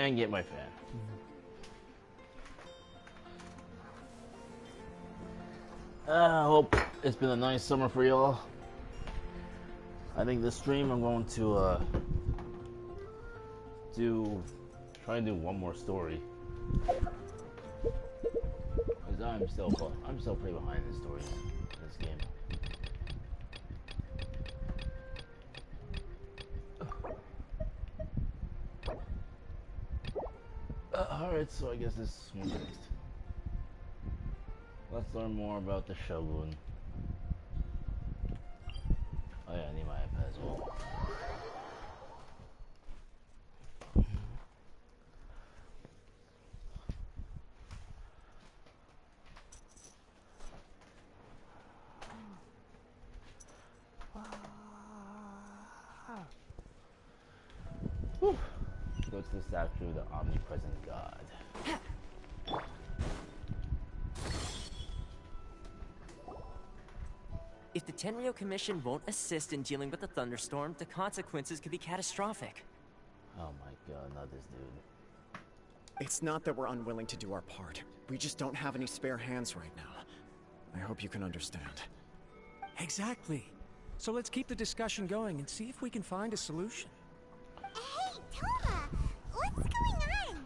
and get my fan. I hope it's been a nice summer for y'all. I think this stream I'm going to try and do one more story. Cause I'm still pretty behind in stories in this game. Alright, so I guess this one's next. Let's learn more about the Shogun. Oh yeah, I need my iPad as well. Whew. Go to the statue of the omnipresent God. If the Tenryo Commission won't assist in dealing with the thunderstorm, the consequences could be catastrophic. Oh my god, not this dude. It's not that we're unwilling to do our part. We just don't have any spare hands right now. I hope you can understand. Exactly. So let's keep the discussion going and see if we can find a solution. Hey, Toma! What's going on?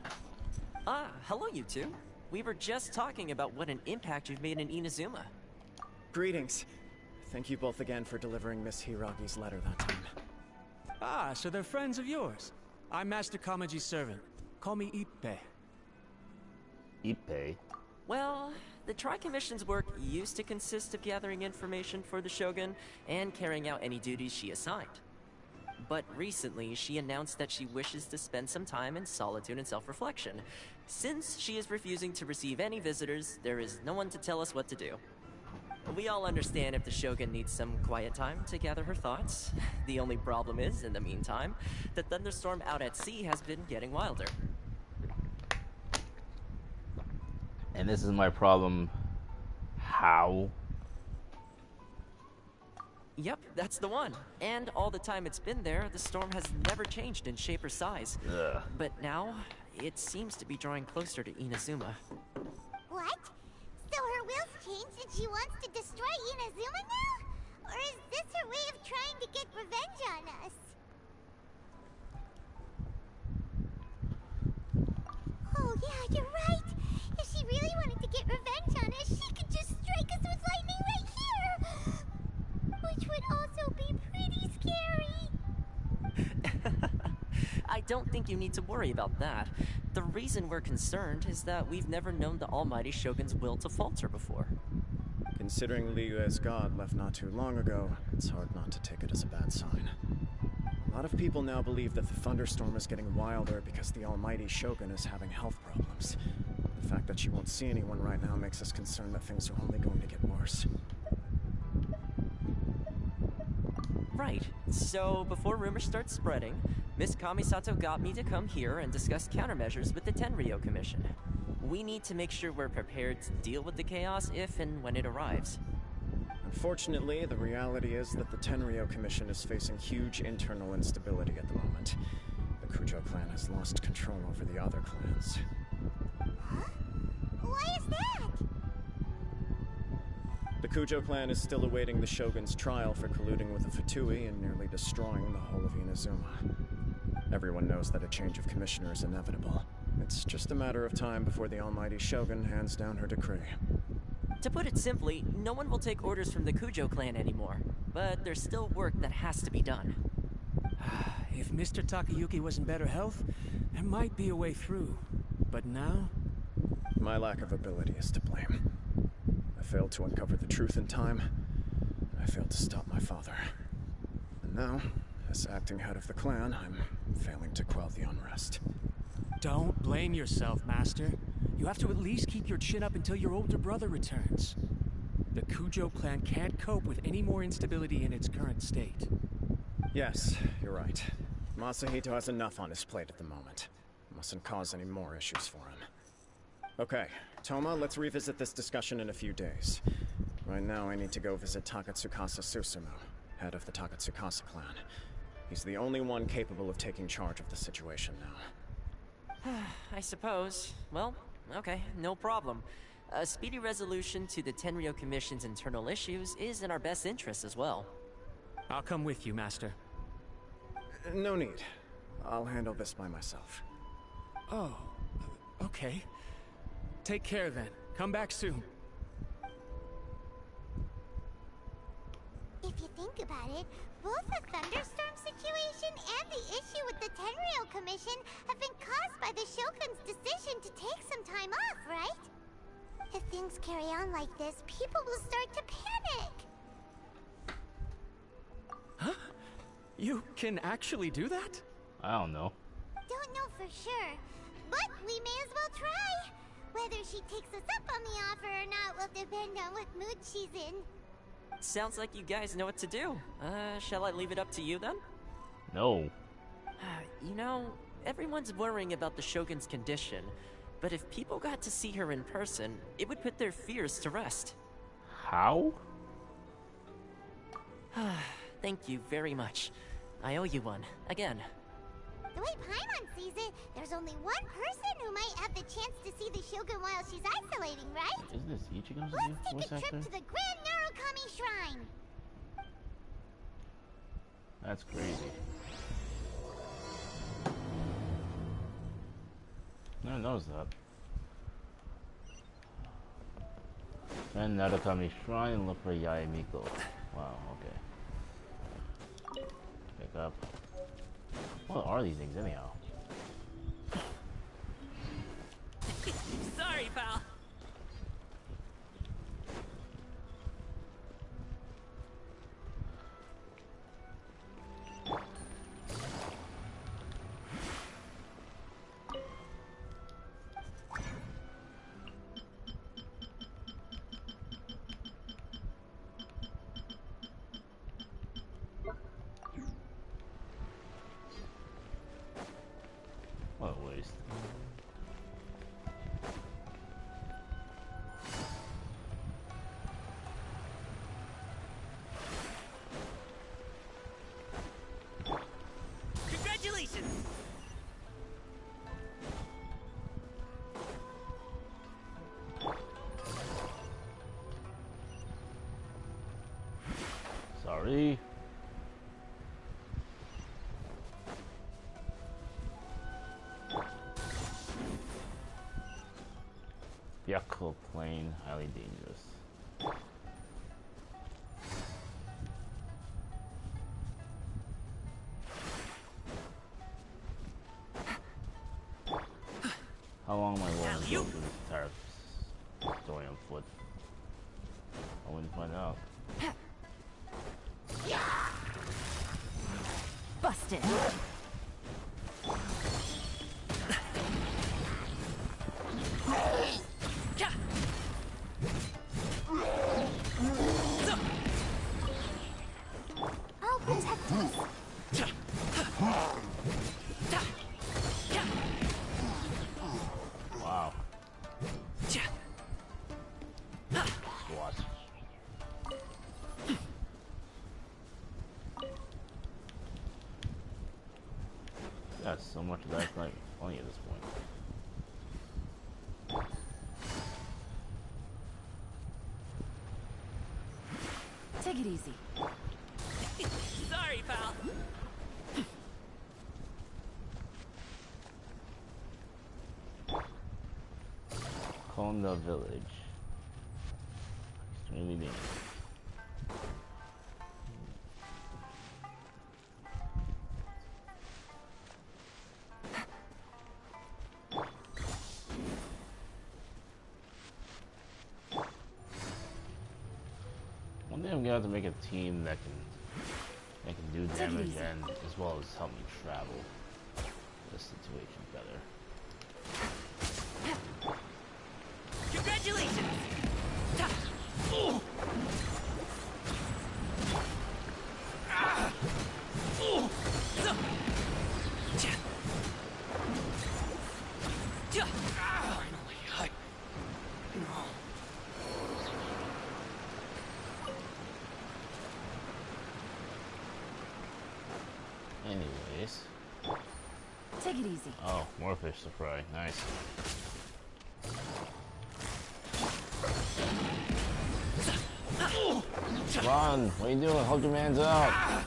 Ah, hello you two. We were just talking about what an impact you've made in Inazuma. Greetings. Thank you both again for delivering Miss Hiragi's letter that time. Ah, so they're friends of yours. I'm Master Kamaji's servant. Call me Ippei. Ippei? Well, the Tri-Commission's work used to consist of gathering information for the Shogun and carrying out any duties she assigned. But recently, she announced that she wishes to spend some time in solitude and self-reflection. Since she is refusing to receive any visitors, there is no one to tell us what to do. We all understand if the Shogun needs some quiet time to gather her thoughts. The only problem is, in the meantime, the thunderstorm out at sea has been getting wilder. And this is my problem. How? Yep, that's the one. And all the time it's been there, the storm has never changed in shape or size. Ugh. But now, it seems to be drawing closer to Inazuma. What? So her will's changed and she wants to destroy Inazuma now? Or is this her way of trying to get revenge on us? Oh yeah, you're right! If she really wanted to get revenge on us, she could just strike us with lightning right here! Which would also be pretty scary! I don't think you need to worry about that. The reason we're concerned is that we've never known the Almighty Shogun's will to falter before. Considering Liyue's god left not too long ago, it's hard not to take it as a bad sign. A lot of people now believe that the thunderstorm is getting wilder because the Almighty Shogun is having health problems. The fact that she won't see anyone right now makes us concerned that things are only going to get worse. Right. So, before rumors start spreading, Miss Kamisato got me to come here and discuss countermeasures with the Tenryo Commission. We need to make sure we're prepared to deal with the chaos if and when it arrives. Unfortunately, the reality is that the Tenryo Commission is facing huge internal instability at the moment. The Kujo clan has lost control over the other clans. Huh? Why is that? The Kujo clan is still awaiting the Shogun's trial for colluding with the Fatui and nearly destroying the whole of Inazuma. Everyone knows that a change of commissioner is inevitable. It's just a matter of time before the Almighty Shogun hands down her decree. To put it simply, no one will take orders from the Kujo clan anymore. But there's still work that has to be done. If Mr. Takayuki was in better health, there might be a way through. But now? My lack of ability is to blame. I failed to uncover the truth in time, and I failed to stop my father. And now, as acting head of the clan, I'm failing to quell the unrest. Don't blame yourself, Master. You have to at least keep your chin up until your older brother returns. The Kujo clan can't cope with any more instability in its current state. Yes, you're right. Masahito has enough on his plate at the moment. Mustn't cause any more issues for him. Okay, Toma, let's revisit this discussion in a few days. Right now, I need to go visit Takatsukasa Susumu, head of the Takatsukasa clan. He's the only one capable of taking charge of the situation now. I suppose. Well, okay, no problem. A speedy resolution to the Tenryo Commission's internal issues is in our best interest as well. I'll come with you, Master. No need. I'll handle this by myself. Oh, okay. Take care then. Come back soon. If you think about it, both the thunderstorm situation and the issue with the Tenryo Commission have been caused by the Shogun's decision to take some time off, right? If things carry on like this, people will start to panic. Huh? You can actually do that? I don't know. Don't know for sure, but we may as well try. Whether she takes us up on the offer or not will depend on what mood she's in. Sounds like you guys know what to do. Shall I leave it up to you then? No. You know, everyone's worrying about the Shogun's condition, but if people got to see her in person, it would put their fears to rest. How? Thank you very much. I owe you one, again. The way Paimon sees it, there's only one person who might have the chance to see the Shogun while she's isolating, right? Isn't this Ichigo's Let's take voice a trip actor? to the Grand Narukami Shrine. That's crazy. Never noticed that. And Narukami Shrine and look for Yaemiko. Wow, okay. Pick up. What are these things anyhow? Sorry, pal. What a waste. Congratulations! Sorry. Yaku plane, highly dangerous. How long am I willing to go through this entire story on foot? I wouldn't find out. Busted. I'll protect us. Wow. What? That's so much of that's not even funny at this point. Take it easy. Sorry, pal. Konda Village. Extremely dangerous. One day I'm gonna have to make a team that can do damage easy. and as well as help me travel this situation better. Congratulations! Anyways, Take it easy. Oh, more fish to fry. Nice. Run! What are you doing? Hold your mans out!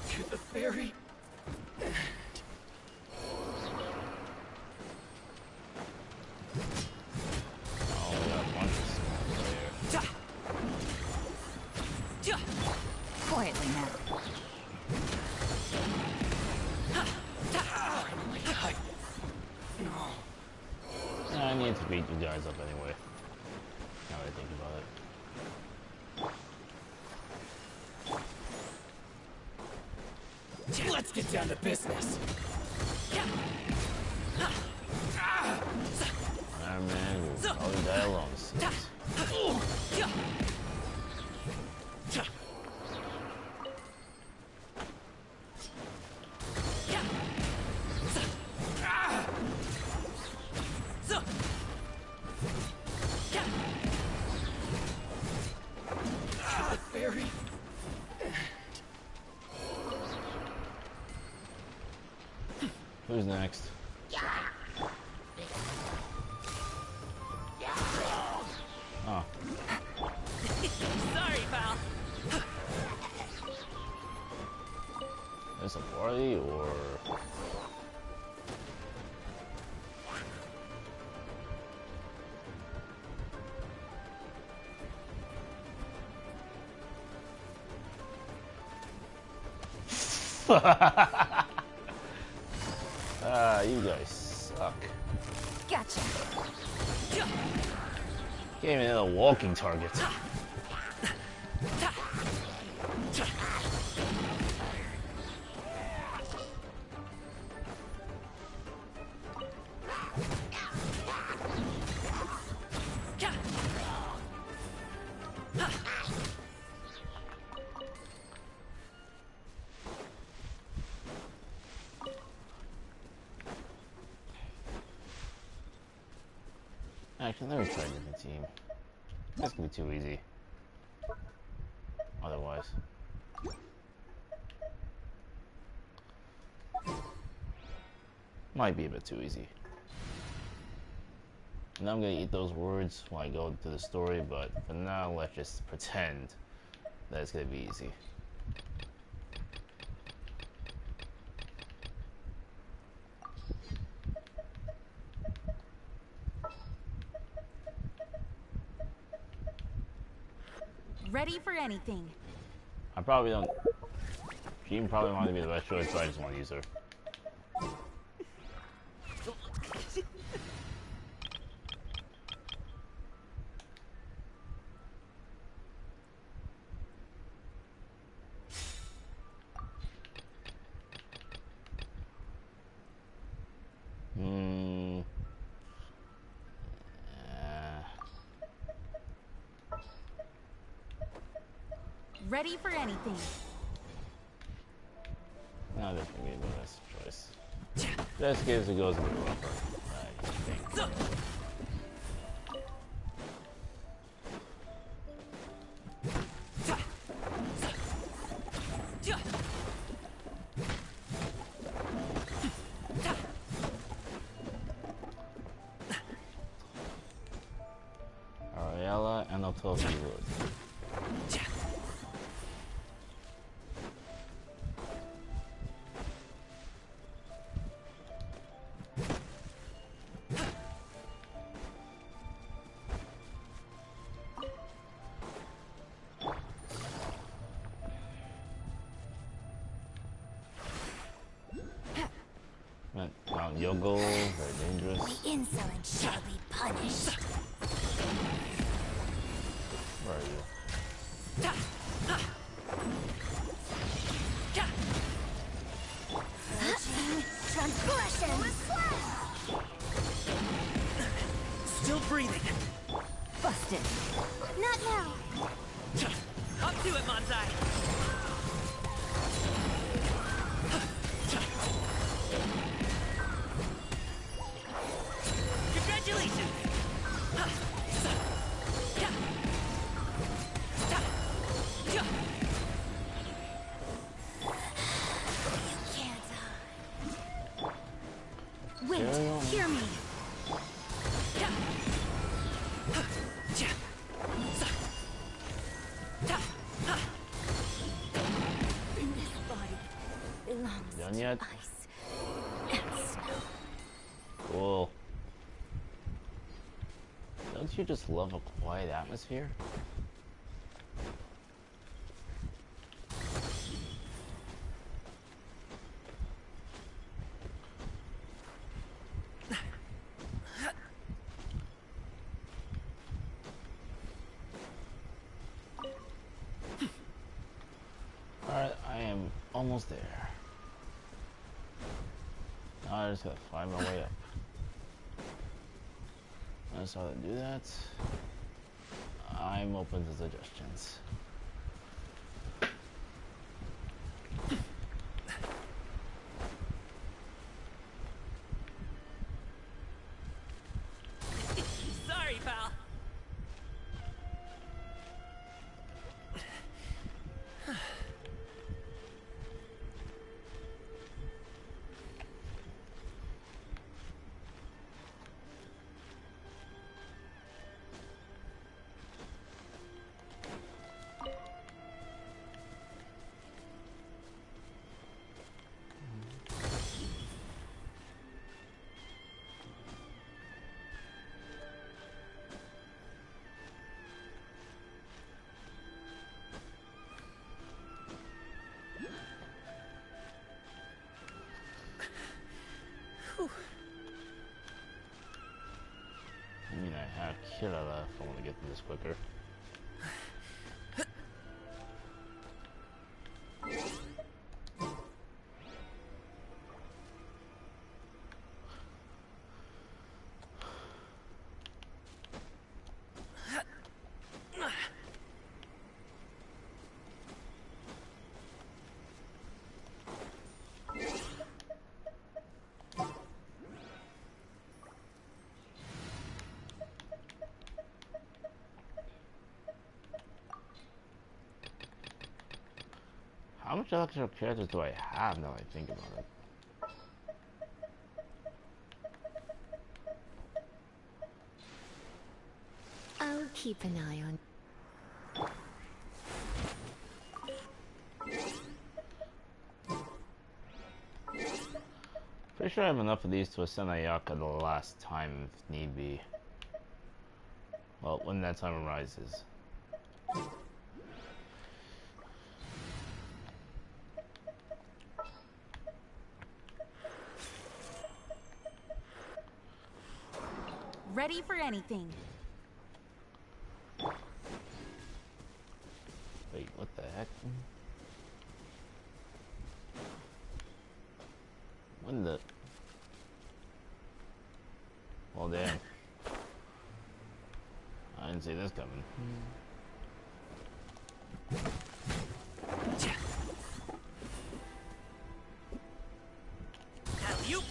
To the ferry. Oh, we got a bunch of stuff there. Quietly now. I need to beat you guys up anyway. Now that I think about it. Let's get down to business. Alright, man, you'll probably die alone. Sis. Ferry. Who's next? Oh. Sorry, pal. There's a party or... You guys suck. Gotcha. Can't even hit a walking target. Actually, let me try a different team. This can be too easy. Otherwise. Might be a bit too easy. And I'm gonna eat those words when I go to the story, but for now, let's just pretend that it's gonna be easy. Ready for anything. I probably don't. She probably wanted to be the best choice, so I just want to use her. Ready for anything. No, this can be the best choice. Just gives it goes a bit rougher, I think. Ariella and Otoki Wood. Yogo, very dangerous. The insolent shall be punished. Where are you? Transgression! Still breathing. Busted. Not now. Up to it, Manzai. Congratulations. yet? Ice and snow. Cool. Don't you just love a quiet atmosphere? Alright, I am almost there. Now I just gotta find my way up. That's how to do that. I'm open to suggestions. Sorry, pal. I mean, I have Kirara if I want to get through this quicker. How much extra characters do I have now that I think about it? I'll keep an eye on. Pretty sure I have enough of these to ascend Ayaka the last time if need be. Well, when that time arises. Ready for anything. Wait, what the heck? When the... Well, damn. I didn't see this coming. Alley-oop.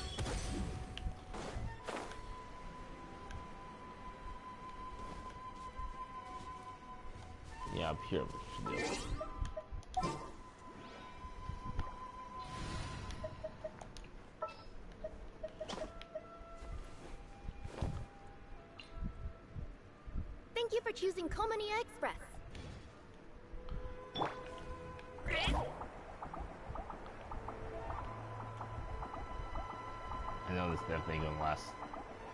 Yeah, up here we should do. Thank you for choosing Komania Express. I know this definitely ain't gonna last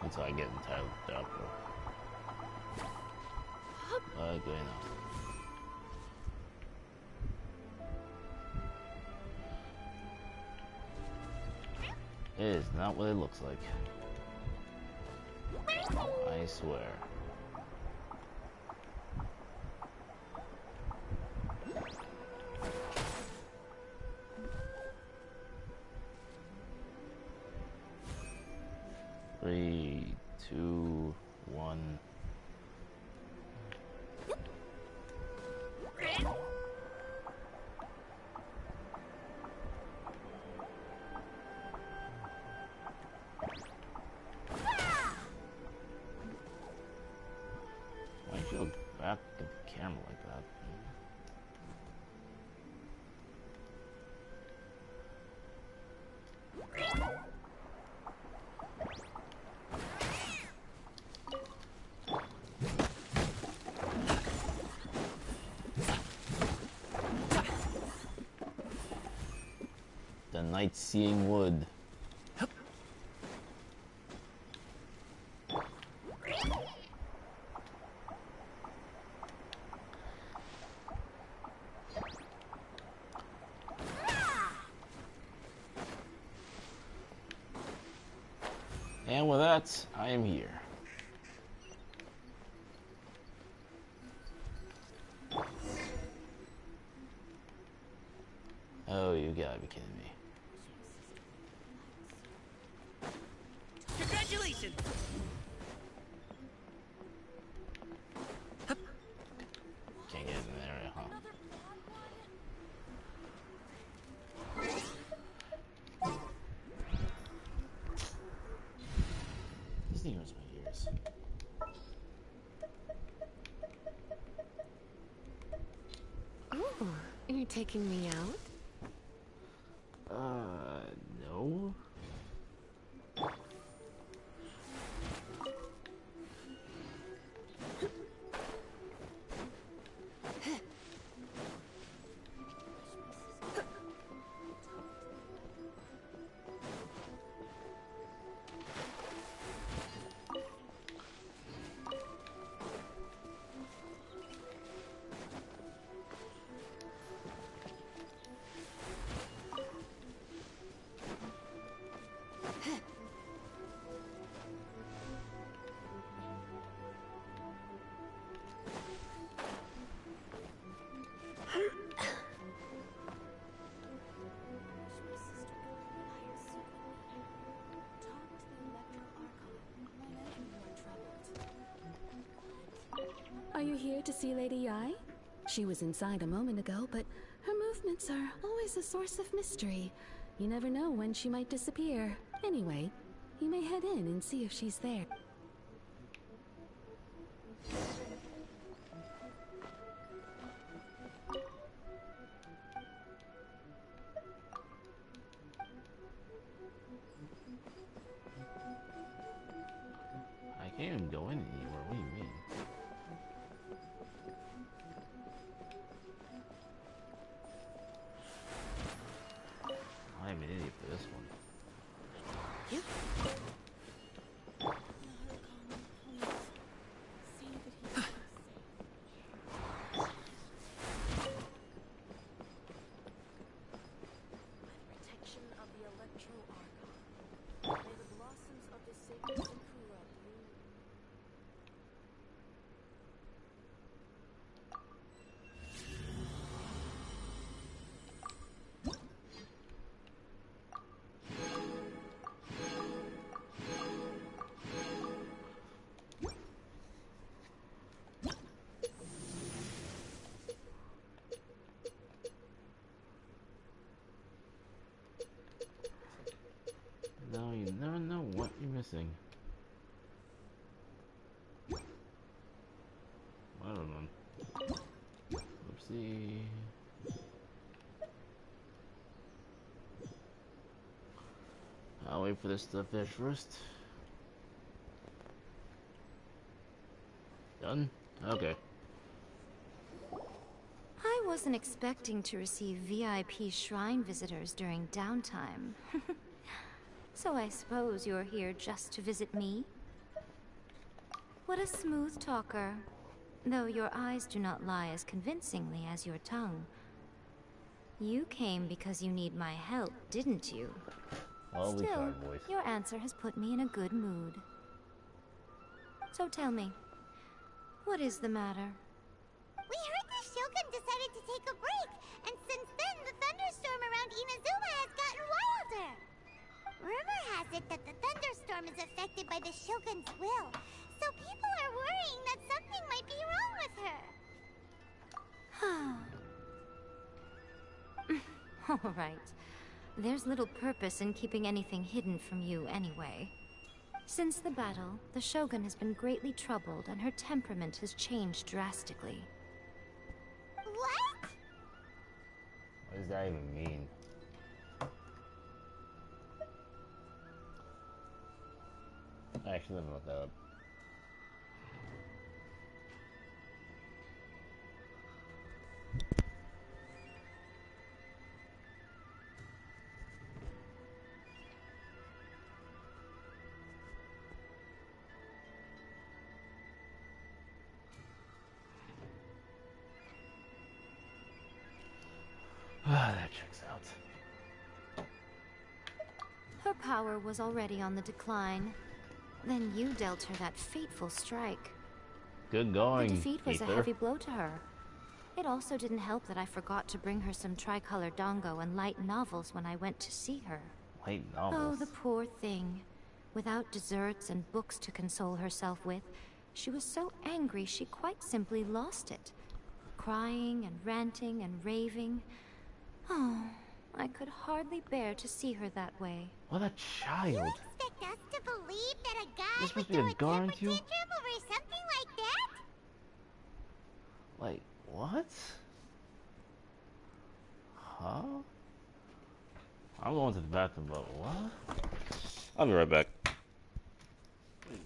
until I get entirely up. Good enough. It is not what it looks like. I swear. Three, two, one. Why do you look back at the camera like that? Night Seeing Wood. And with that, I am here. Oh, you gotta be kidding me. Congratulations! Can't get in the area, huh? This thing hurts my ears. Ooh, you're taking me out? No. Are you here to see Lady Yi? She was inside a moment ago, but her movements are always a source of mystery. You never know when she might disappear. Anyway, you may head in and see if she's there. I can't even go in anywhere. What do you mean? I'm an idiot for this one. Protection of the Electro Archon. May the blossoms of the sacred Sakura bloom. No, you never know what you're missing. I don't know. Oopsie. I'll wait for this to finish first. Done? Okay. I wasn't expecting to receive VIP shrine visitors during downtime. So I suppose you're here just to visit me? What a smooth talker. Though your eyes do not lie as convincingly as your tongue. You came because you need my help, didn't you? Well, we Still, tried, boys. your answer has put me in a good mood. So tell me, what is the matter? We heard the Shogun decided to take a break, and since then the thunderstorm around Inazuma has gotten wilder. Rumor has it that the thunderstorm is affected by the Shogun's will, so people are worrying that something might be wrong with her. All right. There's little purpose in keeping anything hidden from you anyway. Since the battle, the Shogun has been greatly troubled and her temperament has changed drastically. What? What does that even mean? Actually, let me look that up. That checks out. Her power was already on the decline. Then you dealt her that fateful strike. Good The going, defeat was a Ether. heavy blow to her. It also didn't help that I forgot to bring her some tricolor dongo and light novels when I went to see her. Light Oh, novels. the poor thing. Without desserts and books to console herself with, she was so angry she quite simply lost it. Crying and ranting and raving. Oh, I could hardly bear to see her that way. What a child. You expect us to believe that a guy This would must be a throw a guard temper you? tantrum over something like that? Like, what? Huh? I'm going to the bathroom, but what? I'll be right back. Wait.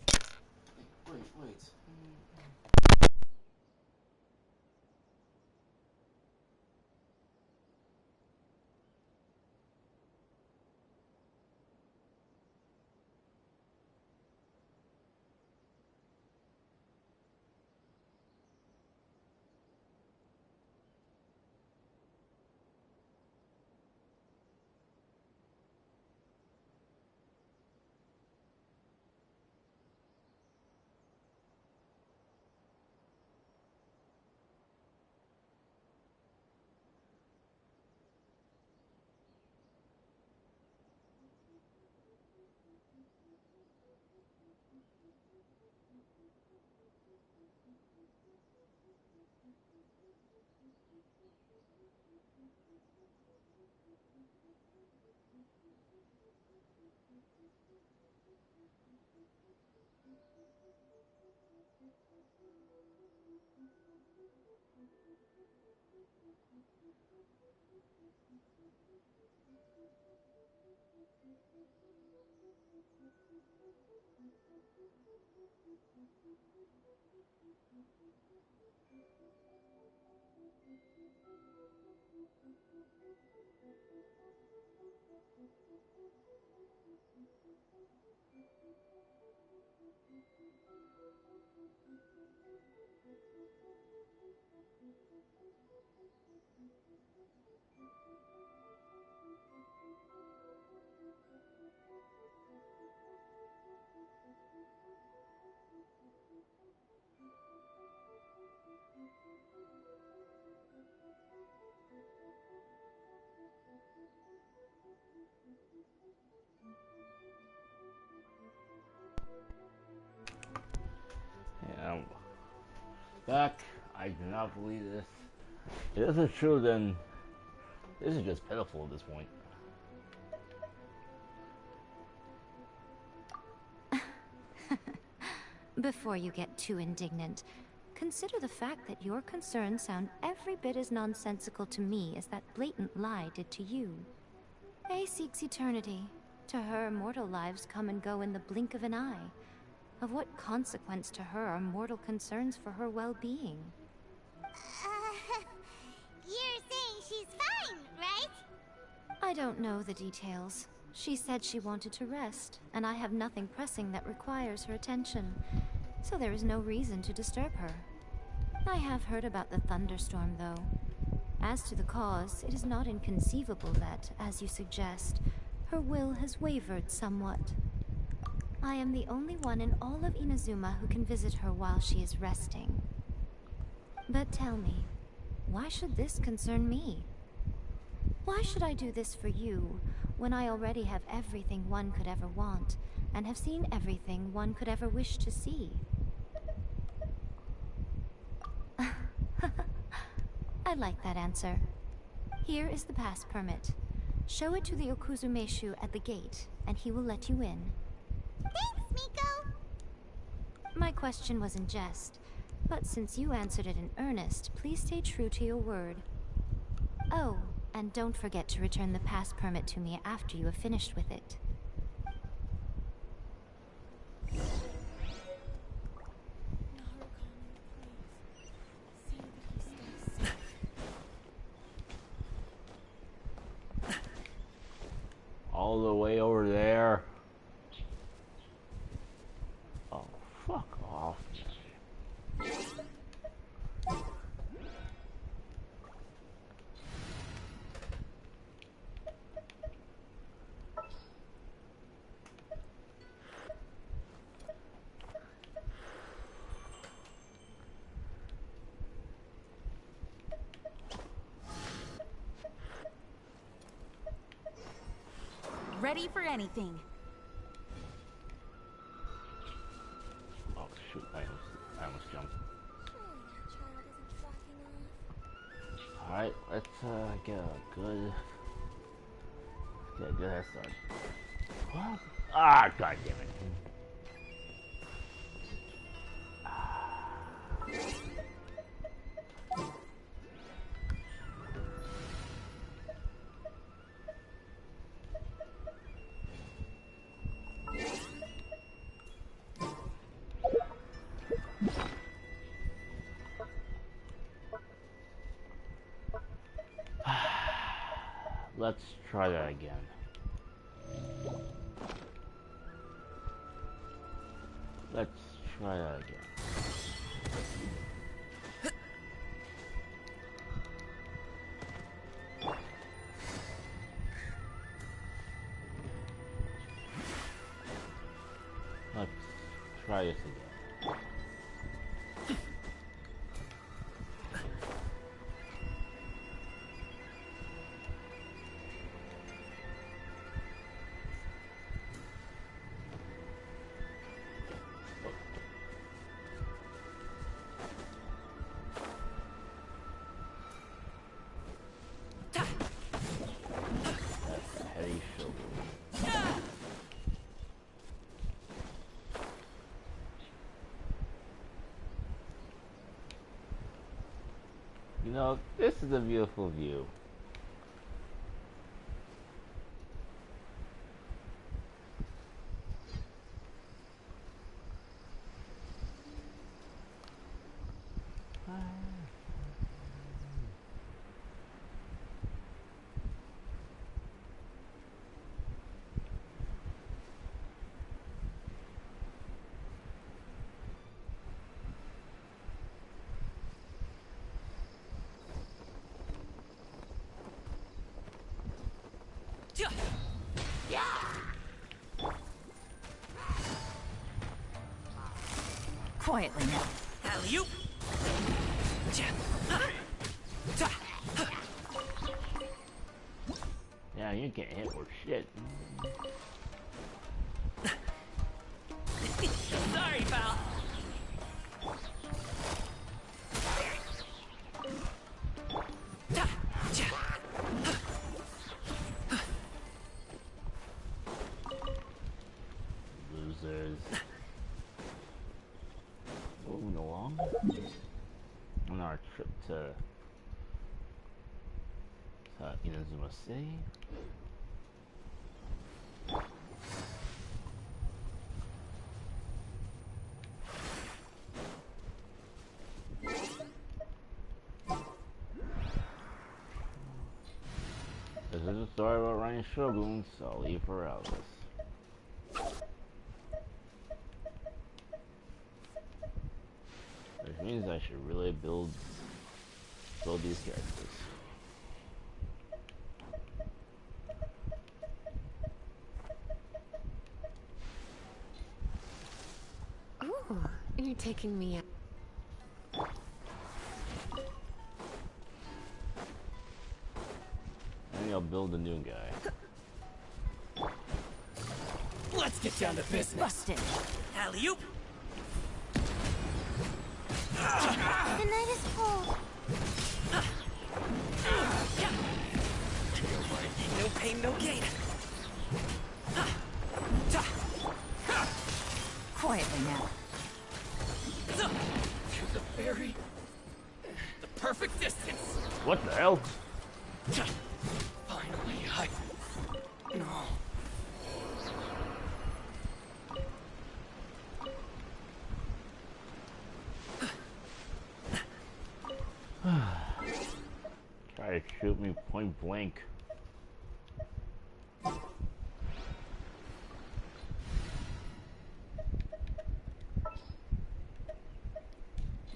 Yeah, I'm back. I do not believe this. If this is true, then this is just pitiful at this point. Before you get too indignant, consider the fact that your concerns sound every bit as nonsensical to me as that blatant lie did to you. A seeks eternity. To her, mortal lives come and go in the blink of an eye. Of what consequence to her are mortal concerns for her well-being? You're saying she's fine, right? I don't know the details. She said she wanted to rest, and I have nothing pressing that requires her attention, so there is no reason to disturb her. I have heard about the thunderstorm, though. As to the cause, it is not inconceivable that, as you suggest, her will has wavered somewhat. I am the only one in all of Inazuma who can visit her while she is resting. But tell me, why should this concern me? Why should I do this for you, when I already have everything one could ever want, and have seen everything one could ever wish to see? I like that answer. Here is the pass permit. Show it to the Okuzumeshu at the gate, and he will let you in. Thanks, Miko! My question was in jest, but since you answered it in earnest, please stay true to your word. Oh, and don't forget to return the pass permit to me after you have finished with it. All the way over there. Oh, fuck off. Ready for anything. Oh shoot, I almost jumped. Alright, let's get a good head start. What? Ah, god damn it. Let's try that again. Let's try that again. Let's try this again. You know, this is a beautiful view. Quietly now. Alley-oop! Yeah, you can't hit or shit. Sorry, pal. Losers. Moving along on our trip to Inazuma City. This is a story about Ryan Shogun, so I'll leave her out of this. Which means I should really build these characters. Ooh, you're taking me out. Maybe I'll build a new guy. Let's get down to business. Busted. Alley-oop! The night is cold. No pain, no gain. Quietly now. To the very... the perfect distance. What the hell? Finally, no. Try to shoot me point blank.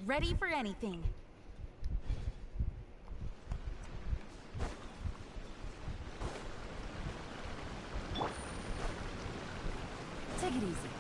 Ready for anything. Take it easy.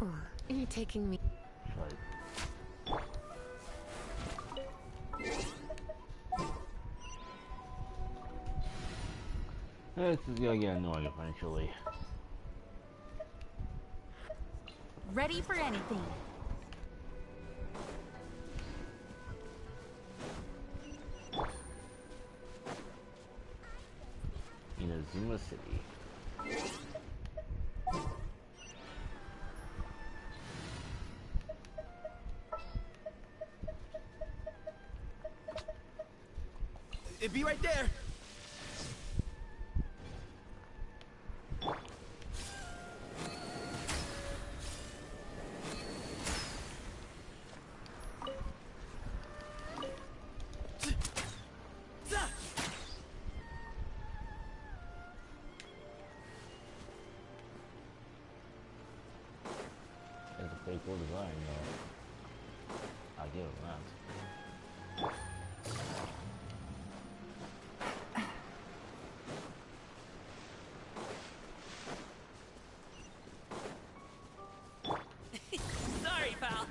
Ooh, you're taking me. Like, this is gonna get annoying eventually. Ready for anything. Inazuma City. It'd be right there. It's a pretty cool design, though. I'll give him that. Sorry, pal.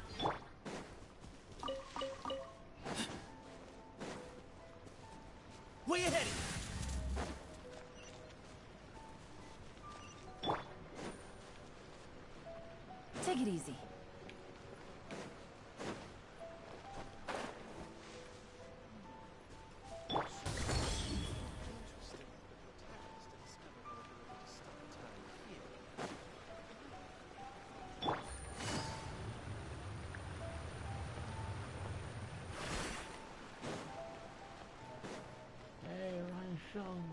Where you headed? Take it easy. Hey, Ryan Shung.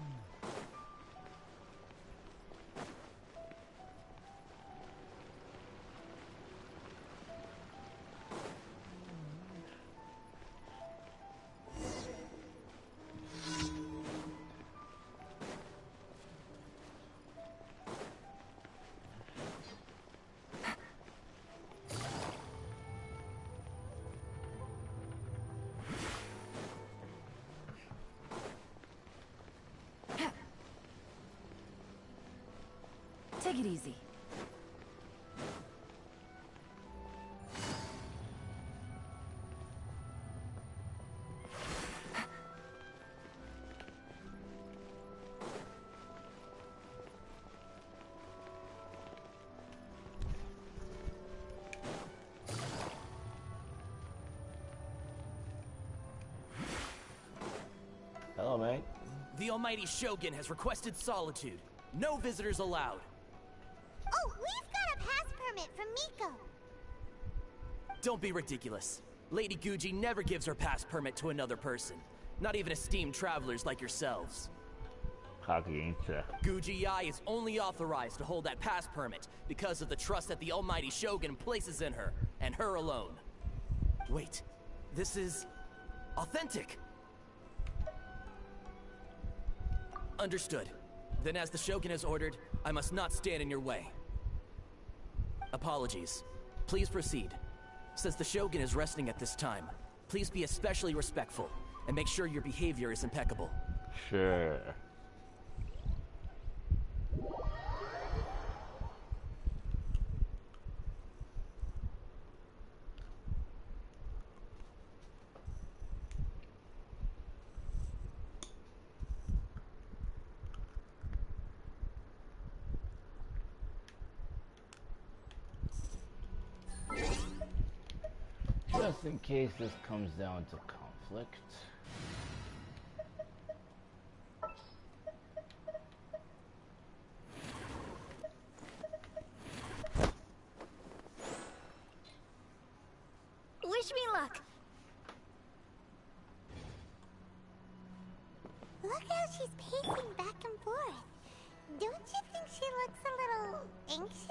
Take it easy. Hello, mate. The almighty Shogun has requested solitude. No visitors allowed. Oh, we've got a pass permit from Miko. Don't be ridiculous. Lady Guji never gives her pass permit to another person. Not even esteemed travelers like yourselves. Guji Yai is only authorized to hold that pass permit because of the trust that the almighty Shogun places in her, and her alone. Wait, this is authentic. Understood. Then as the Shogun has ordered, I must not stand in your way. Apologies. Please proceed. Since the Shogun is resting at this time, please be especially respectful and make sure your behavior is impeccable. Sure. Just in case this comes down to conflict. Wish me luck. Look how she's pacing back and forth. Don't you think she looks a little anxious?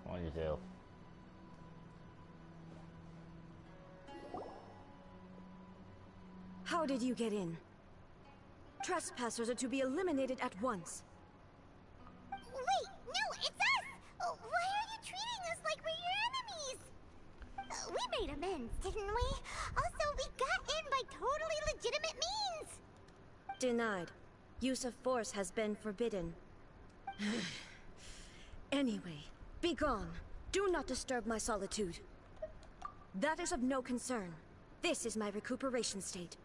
On your tail. How did you get in? Trespassers are to be eliminated at once. amends, didn't we? Also, we got in by totally legitimate means! Denied. Use of force has been forbidden. Anyway, be gone. Do not disturb my solitude. That is of no concern. This is my recuperation state.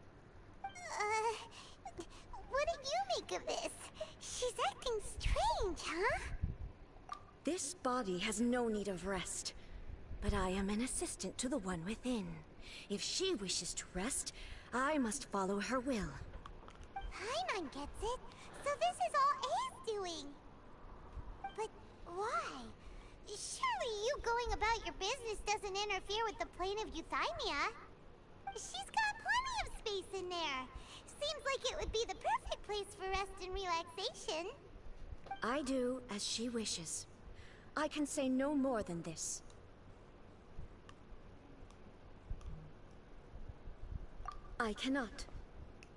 What do you make of this? She's acting strange, huh? This body has no need of rest. But I am an assistant to the one within. If she wishes to rest, I must follow her will. Paimon gets it. So this is all A's doing. But why? Surely you going about your business doesn't interfere with the plane of Euthymia. She's got plenty of space in there. Seems like it would be the perfect place for rest and relaxation. I do as she wishes. I can say no more than this. I cannot.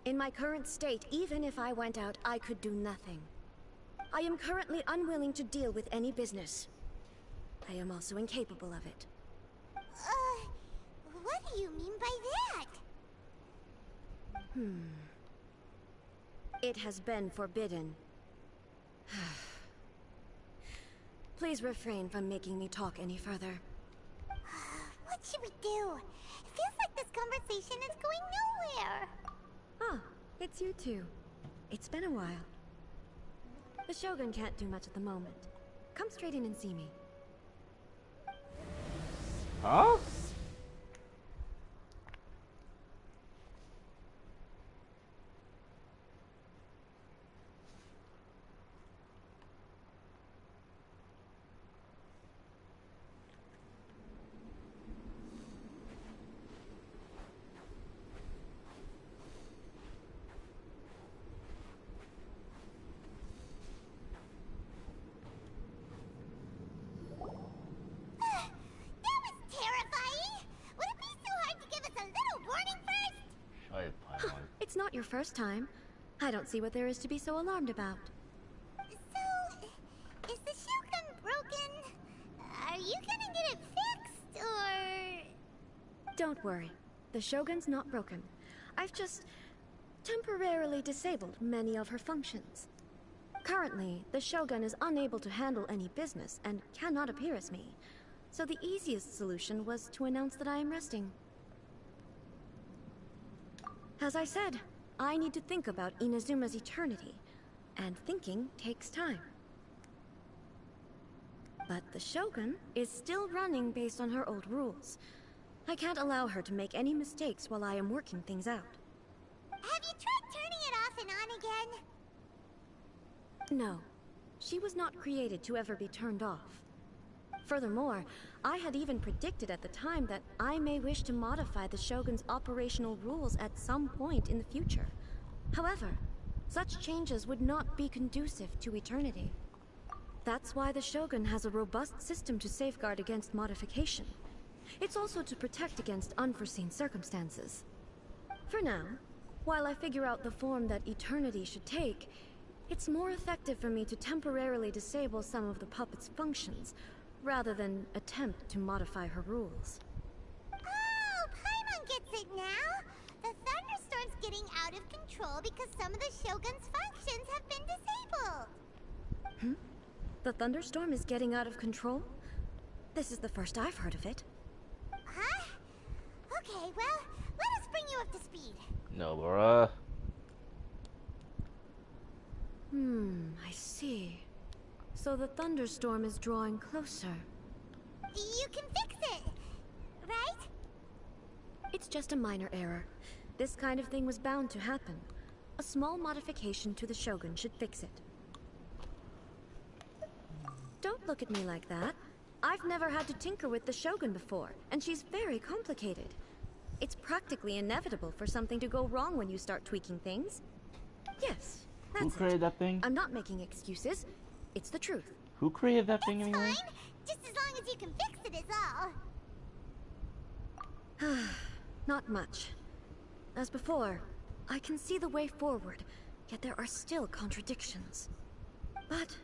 In my current state, even if I went out, I could do nothing. I am currently unwilling to deal with any business. I am also incapable of it. What do you mean by that? It has been forbidden. Please refrain from making me talk any further. What should we do? It feels like this conversation is going nowhere. Ah, it's you two. It's been a while. The Shogun can't do much at the moment. Come straight in and see me. Huh? It's not your first time. I don't see what there is to be so alarmed about. So, is the Shogun broken? Are you gonna get it fixed, or...? Don't worry. The Shogun's not broken. I've just temporarily disabled many of her functions. Currently, the Shogun is unable to handle any business and cannot appear as me. So the easiest solution was to announce that I am resting. As I said, I need to think about Inazuma's eternity, and thinking takes time. But the Shogun is still running based on her old rules. I can't allow her to make any mistakes while I am working things out. Have you tried turning it off and on again? No. She was not created to ever be turned off. Furthermore, I had even predicted at the time that I may wish to modify the Shogun's operational rules at some point in the future. However, such changes would not be conducive to eternity. That's why the Shogun has a robust system to safeguard against modification. It's also to protect against unforeseen circumstances. For now, while I figure out the form that eternity should take, it's more effective for me to temporarily disable some of the puppet's functions, rather than attempt to modify her rules. Oh, Paimon gets it now! The thunderstorm's getting out of control because some of the Shogun's functions have been disabled. The thunderstorm is getting out of control? This is the first I've heard of it. Huh? Okay, well, let us bring you up to speed. No, bruh. I see. So the thunderstorm is drawing closer. You can fix it, right? It's just a minor error. This kind of thing was bound to happen. A small modification to the Shogun should fix it. Don't look at me like that. I've never had to tinker with the Shogun before, and she's very complicated. It's practically inevitable for something to go wrong when you start tweaking things. Yes, that's Who created that thing? I'm not making excuses. It's the truth. Who created that thing It's anyway? fine. Just as long as you can fix it is all. Not much. As before, I can see the way forward, yet there are still contradictions. But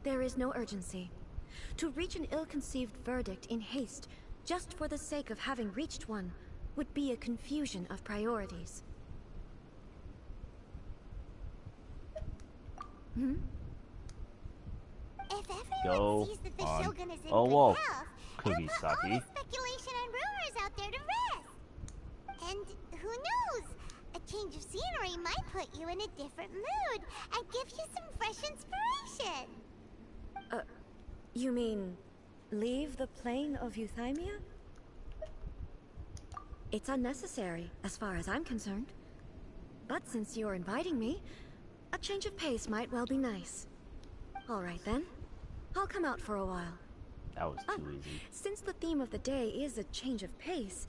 there is no urgency. To reach an ill-conceived verdict in haste just for the sake of having reached one, would be a confusion of priorities. Hmm? If everyone Go sees that the on. Shogun is in Oh, good whoa. health, it'll put all Kugisaki. the speculation and rumors out there to rest. And who knows? A change of scenery might put you in a different mood and give you some fresh inspiration. You mean leave the plane of Euthymia? It's unnecessary, as far as I'm concerned. But since you're inviting me, a change of pace might well be nice. All right then. I'll come out for a while. That was too easy. Since the theme of the day is a change of pace,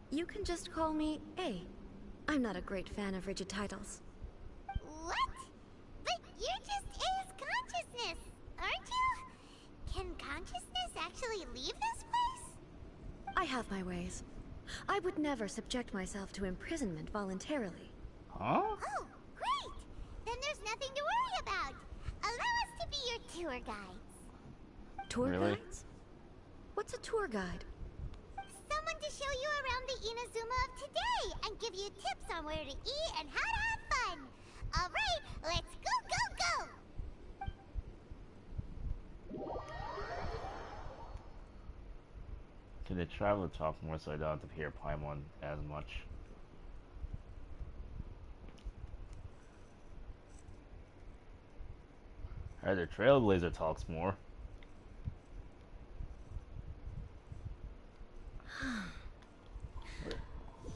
you can just call me A. I'm not a great fan of rigid titles. What? But you're just A's consciousness, aren't you? Can consciousness actually leave this place? I have my ways. I would never subject myself to imprisonment voluntarily. Huh? Oh, great! Then there's nothing to worry about. Allow us to be your tour guides. Tour Really? guides? What's a tour guide? Someone to show you around the Inazuma of today and give you tips on where to eat and how to have fun. All right, let's go, go, go! Can the traveler talk more so I don't have to hear Paimon as much? Alright, the Trailblazer talks more.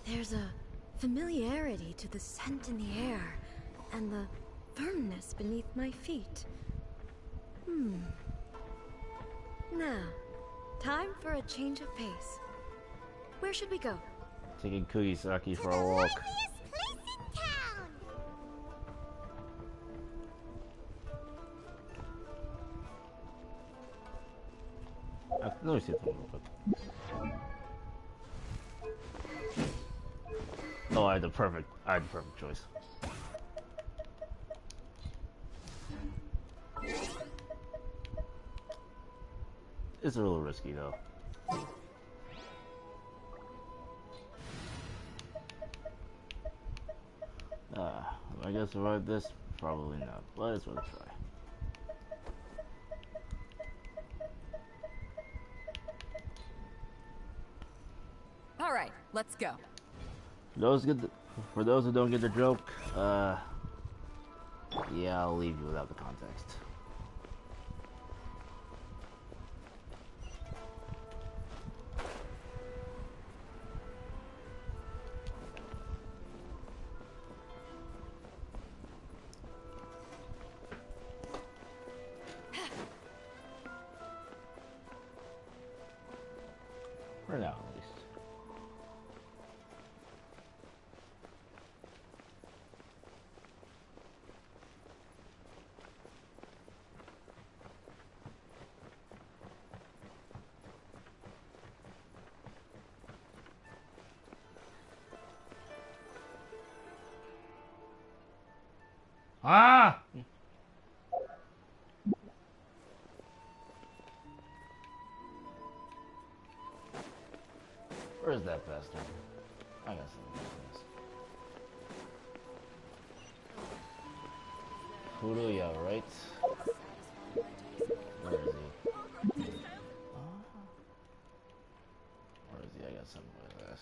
There's a familiarity to the scent in the air, and the firmness beneath my feet. Now, time for a change of pace. Where should we go? Taking Kugisaki for The a walk. liveliest place in town! Let me see something real quick. Oh, I had the perfect choice. It's a little risky though. Am I gonna survive this? Probably not, but it's worth a try. All right, let's go. For those who don't get the joke, yeah, I'll leave you without the context. For now, at least. Ah! Where's that bastard? I got something else. Furuya, right? Where is he? Where is he? I got something with this.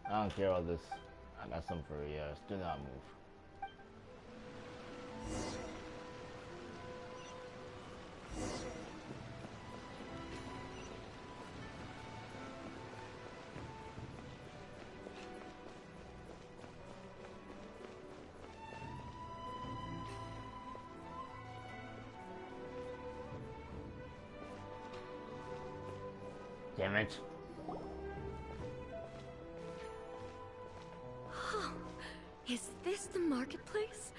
I don't care about this. I got something for you. Do not move. Damn it. Is this the marketplace?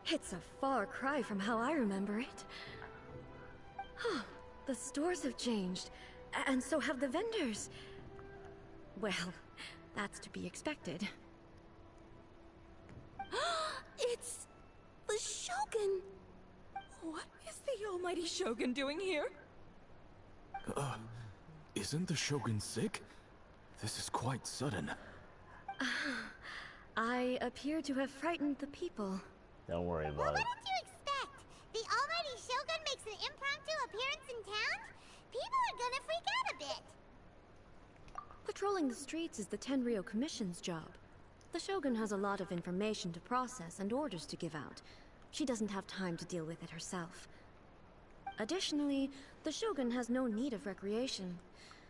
It's a far cry from how I remember it. The stores have changed, and so have the vendors. Well, that's to be expected. It's the Shogun. What is the almighty Shogun doing here? Isn't the Shogun sick? This is quite sudden. I appear to have frightened the people. Don't worry Well, about what it. did you expect? The almighty Shogun makes an impromptu appearance in town? People are gonna freak out a bit. Patrolling the streets is the Tenryou Commission's job. The Shogun has a lot of information to process and orders to give out. She doesn't have time to deal with it herself. Additionally, the Shogun has no need of recreation.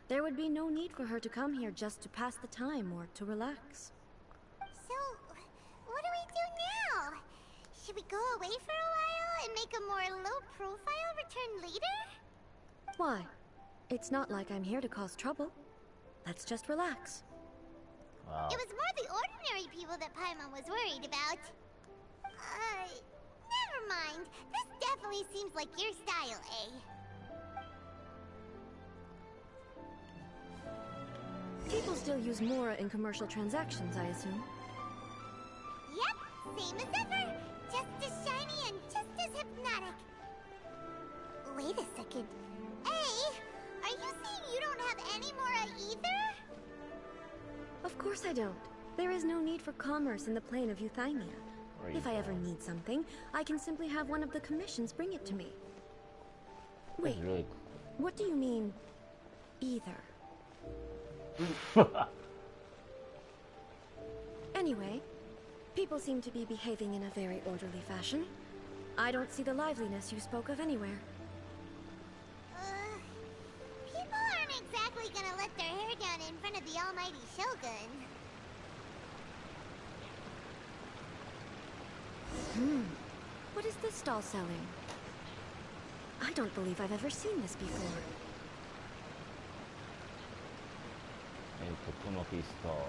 There would be no need for her to come here just to pass the time or to relax. So, what do we do now? Should we go away for a while and make a more low-profile return later? Why? It's not like I'm here to cause trouble. Let's just relax. Wow. It was more the ordinary people that Paimon was worried about. Never mind. This definitely seems like your style, eh? People still use Mora in commercial transactions, I assume. Yep, same as ever. Just as shiny and just as hypnotic. Wait a second. Hey, are you saying you don't have any Mora either? Of course I don't. There is no need for commerce in the plane of Euthymia. If I ever need something, I can simply have one of the commissions bring it to me. Wait, Really... what do you mean, either? Anyway, people seem to be behaving in a very orderly fashion. I don't see the liveliness you spoke of anywhere. People aren't exactly gonna let their hair down in front of the almighty Shogun. What is this stall selling? I don't believe I've ever seen this before. And Tokumoki stall.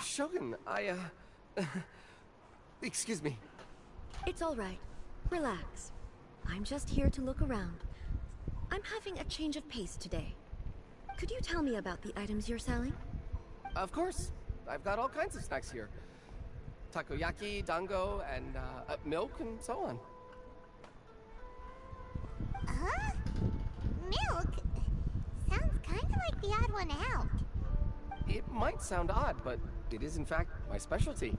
Shogun, excuse me. It's all right. Relax. I'm just here to look around. I'm having a change of pace today. Could you tell me about the items you're selling? Of course. I've got all kinds of snacks here. Takoyaki, dango, and milk, and so on. Huh? Milk? Sounds kinda like the odd one out. It might sound odd, but it is in fact my specialty.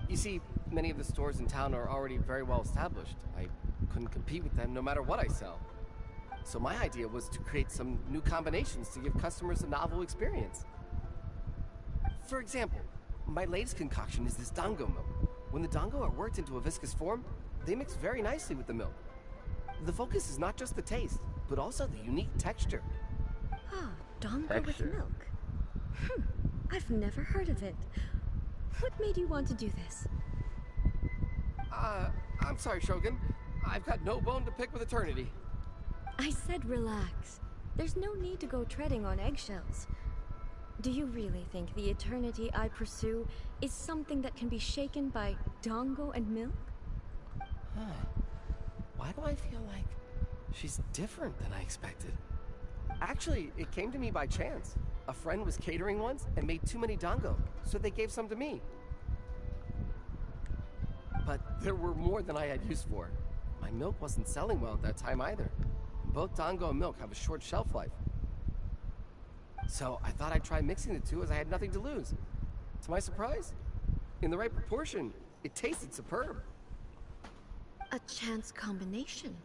You see, many of the stores in town are already very well established. I couldn't compete with them no matter what I sell. So my idea was to create some new combinations to give customers a novel experience. For example, my latest concoction is this dango milk. When the dango are worked into a viscous form, they mix very nicely with the milk. The focus is not just the taste, but also the unique texture. Ah, dango with milk. I've never heard of it. What made you want to do this? I'm sorry, Shogun. I've got no bone to pick with eternity. I said relax. There's no need to go treading on eggshells. Do you really think the eternity I pursue is something that can be shaken by dango and milk? Why do I feel like she's different than I expected? Actually, it came to me by chance. A friend was catering once and made too many dango, so they gave some to me. But there were more than I had use for. My milk wasn't selling well at that time either. Both dango and milk have a short shelf life. So I thought I'd try mixing the two as I had nothing to lose. To my surprise, in the right proportion, it tasted superb. A chance combination.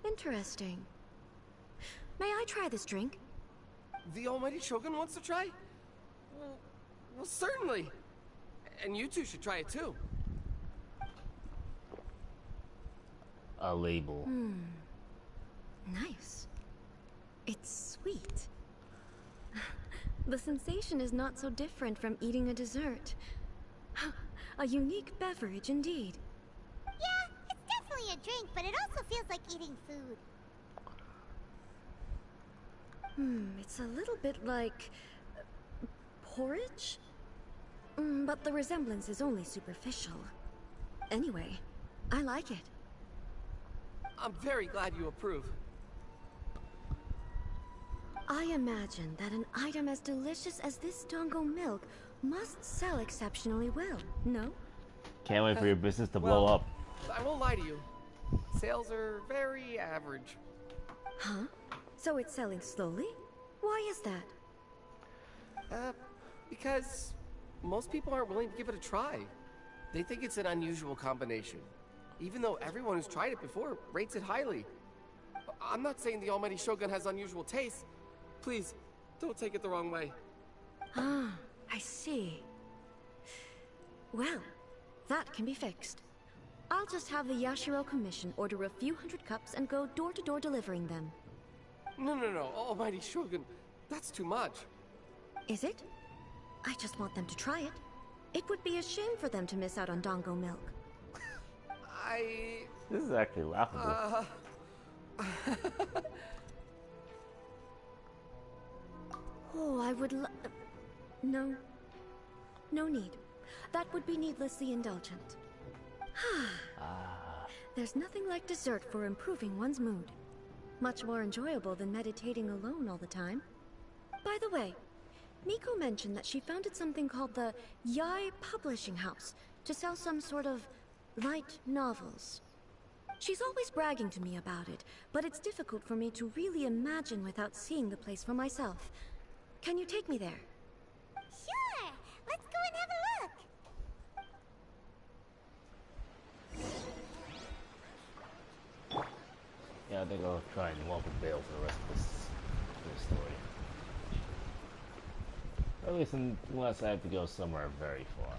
Interesting. May I try this drink? The almighty Shogun wants to try? Well, certainly. And you two should try it too. A label. Nice. It's sweet. The sensation is not so different from eating a dessert. A unique beverage indeed. Yeah, it's definitely a drink, but it also feels like eating food. It's a little bit like porridge? But the resemblance is only superficial. Anyway, I like it. I'm very glad you approve. I imagine that an item as delicious as this Dongo milk must sell exceptionally well, no? Can't wait for your business to blow up. I won't lie to you. Sales are very average. Huh? So it's selling slowly? Why is that? Because most people aren't willing to give it a try. They think it's an unusual combination. Even though everyone who's tried it before rates it highly. I'm not saying the Almighty Shogun has unusual tastes. Please, don't take it the wrong way. Ah, I see. Well, that can be fixed. I'll just have the Yashiro Commission order a few hundred cups and go door-to-door delivering them. No, Almighty Shogun, that's too much. Is it? I just want them to try it. It would be a shame for them to miss out on Dongo milk. This is actually laughable. Oh, I would No. No need. That would be needlessly indulgent. There's nothing like dessert for improving one's mood. Much more enjoyable than meditating alone all the time. By the way, Miko mentioned that she founded something called the Yai Publishing House to sell some sort of light novels. She's always bragging to me about it, but it's difficult for me to really imagine without seeing the place for myself. Can you take me there? Sure! Let's go and have a look! Yeah, I think I'll try and walk with Bale for the rest of this story. Or at least unless I have to go somewhere very far.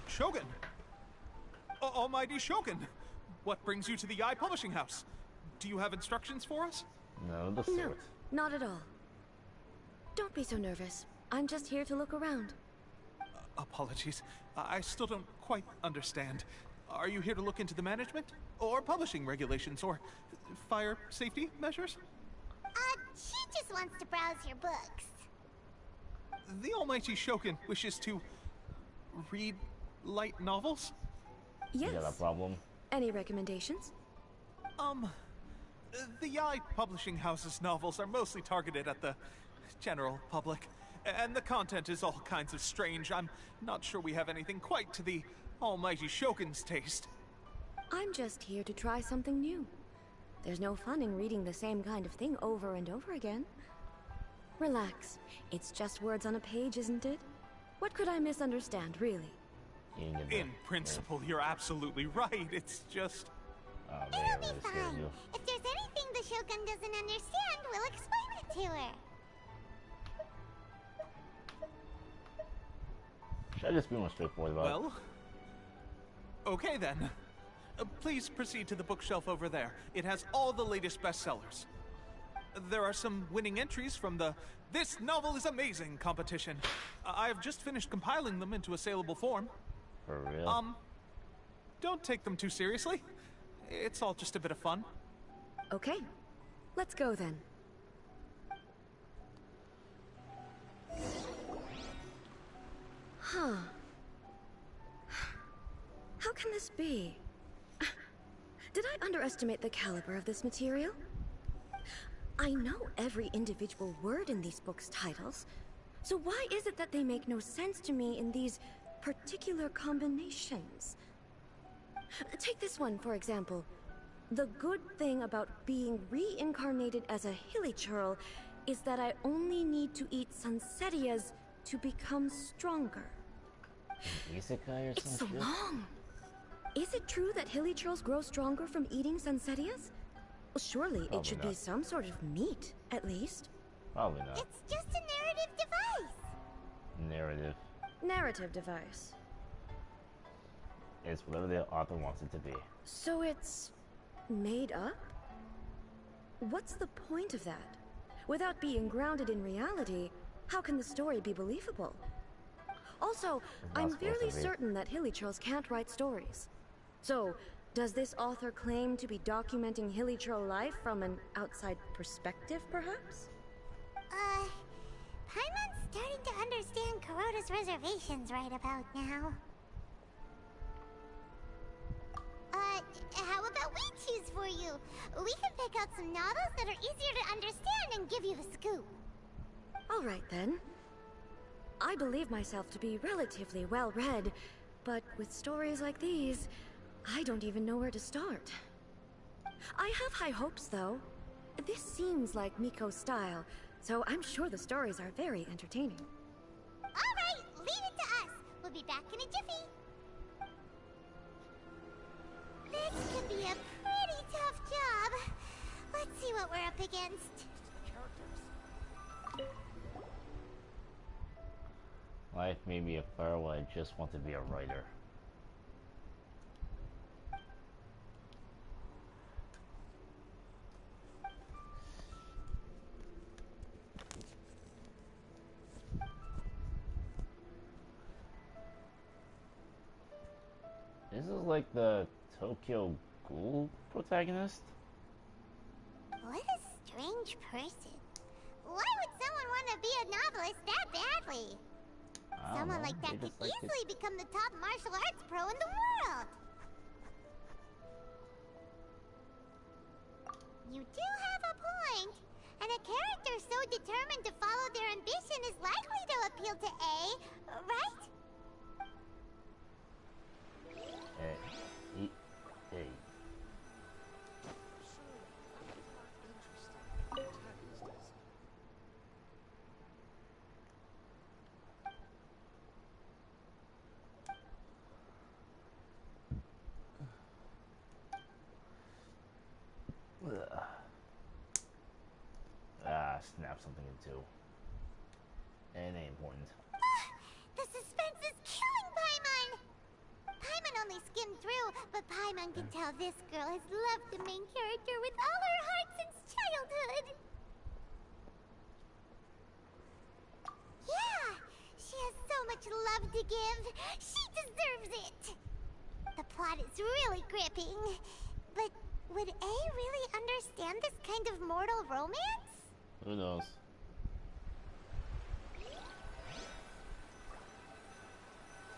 Shogun! Almighty Shogun! What brings you to the Yai Publishing House? Do you have instructions for us? No, the sort. No, not at all. Don't be so nervous. I'm just here to look around. Apologies. I still don't quite understand. Are you here to look into the management? Or publishing regulations? Or fire safety measures? She just wants to browse your books. The Almighty Shogun wishes to read light novels? Yes. You got a problem? Any recommendations? The Yai Publishing House's novels are mostly targeted at the general public, and the content is all kinds of strange. I'm not sure we have anything quite to the Almighty Shogun's taste. I'm just here to try something new. There's no fun in reading the same kind of thing over and over again. Relax. It's just words on a page, isn't it? What could I misunderstand, really? In principle, you're absolutely right. It's just... It'll be fine. If there's anything the Shogun doesn't understand, we'll explain it to her. Should I just be more straightforward about it? Well... Okay then. Please proceed to the bookshelf over there. It has all the latest bestsellers. There are some winning entries from the This Novel is Amazing competition. I've just finished compiling them into a saleable form. For real? Don't take them too seriously. It's all just a bit of fun. Okay. Let's go then. Huh. How can this be? Did I underestimate the caliber of this material? I know every individual word in these books' titles, so why is it that they make no sense to me in these particular combinations? Take this one, for example. The good thing about being reincarnated as a hilly churl is that I only need to eat Sansetias to become stronger. Isekai or It's so something? long. Is it true that hilly churls grow stronger from eating Sansetias? Well, surely Probably it should not. be some sort of meat, at least. Probably not. It's just a narrative device. Narrative. Narrative device. It's whatever the author wants it to be. So it's made up? what's the point of that? Without being grounded in reality, how can the story be believable? Also, I'm fairly certain that Hilichurls can't write stories. So, does this author claim to be documenting Hilichurl life from an outside perspective, perhaps? Paimon's starting to understand Kuroda's reservations right about now. How about we choose for you? We can pick out some novels that are easier to understand and give you the scoop. All right, then. I believe myself to be relatively well-read, but with stories like these, I don't even know where to start. I have high hopes, though. This seems like Miko's style, so I'm sure the stories are very entertaining. All right, leave it to us. We'll be back in a jiffy. This could be a pretty tough job. Let's see what we're up against. Life made me a pharaoh. I just want to be a writer. This is like the Tokyo Ghoul protagonist? What a strange person. Why would someone want to be a novelist that badly? Someone like that could easily become the top martial arts pro in the world. You do have a point. And a character so determined to follow their ambition is likely to appeal to A, right? Hey. Snap something in two. It ain't important. The suspense is killing Paimon! Paimon only skimmed through, but Paimon can tell this girl has loved the main character with all her heart since childhood. Yeah! She has so much love to give. She deserves it! The plot is really gripping. But would A really understand this kind of mortal romance? Who knows?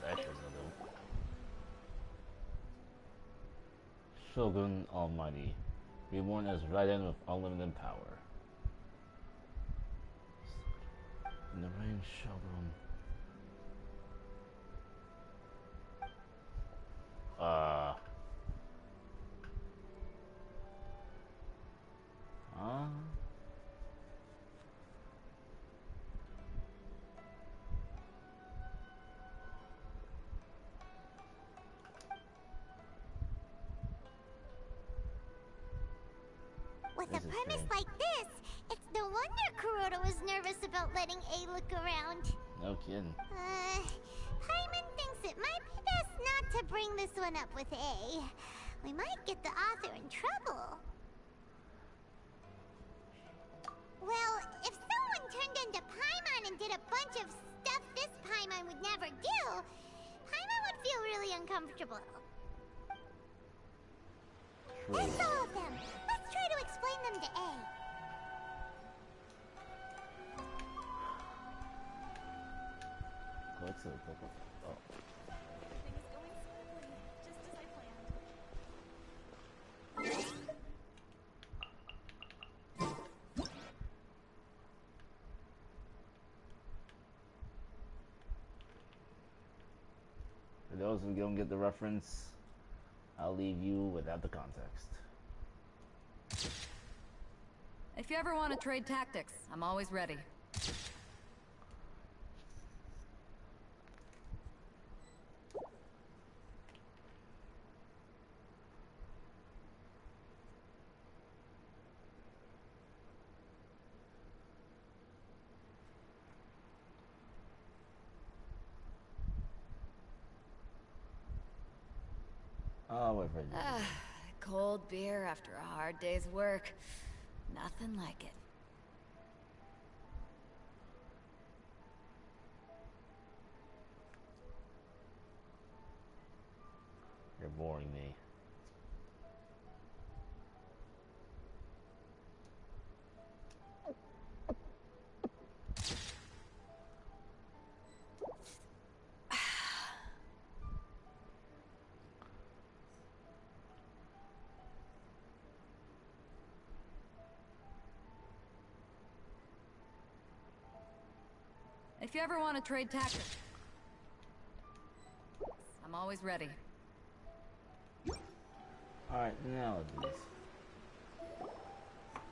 That shit's gonna do. Shogun Almighty, reborn as Raiden with unlimited power. In the rain, Shogun. With a premise like this, it's no wonder Kuroda was nervous about letting A look around. No kidding. Paimon thinks it might be best not to bring this one up with A. We might get the author in trouble. Well, if someone turned into Paimon and did a bunch of stuff this Paimon would never do, Paimon would feel really uncomfortable. That's all of them. Let's try to explain them to A. What's it? Oh. Everything is going smoothly, just as I planned. For those who don't get the reference, I'll leave you without the context. If you ever want to trade tactics, I'm always ready. Oh, wait for it. Cold beer after a hard day's work. Nothing like it. You're boring me. If you ever want to trade tactics, I'm always ready. Alright, now this.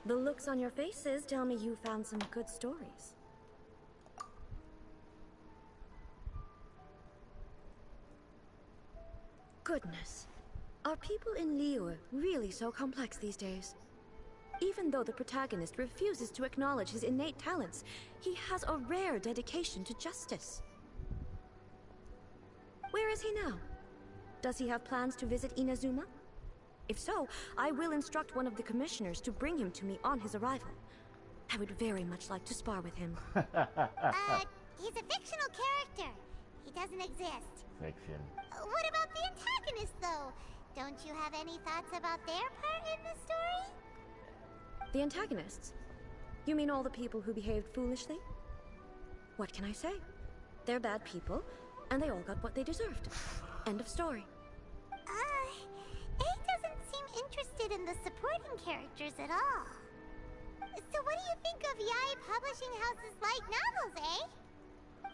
The looks on your faces tell me you found some good stories. Goodness. Are people in Liyue really so complex these days? Even though the protagonist refuses to acknowledge his innate talents, he has a rare dedication to justice. Where is he now? Does he have plans to visit Inazuma? If so, I will instruct one of the commissioners to bring him to me on his arrival. I would very much like to spar with him. He's a fictional character. He doesn't exist. Fiction. What about the antagonist, though? Don't you have any thoughts about their part in the story? The antagonists? You mean all the people who behaved foolishly? What can I say? They're bad people, and they all got what they deserved. End of story. A doesn't seem interested in the supporting characters at all. So what do you think of Yae Publishing House's light novels, eh?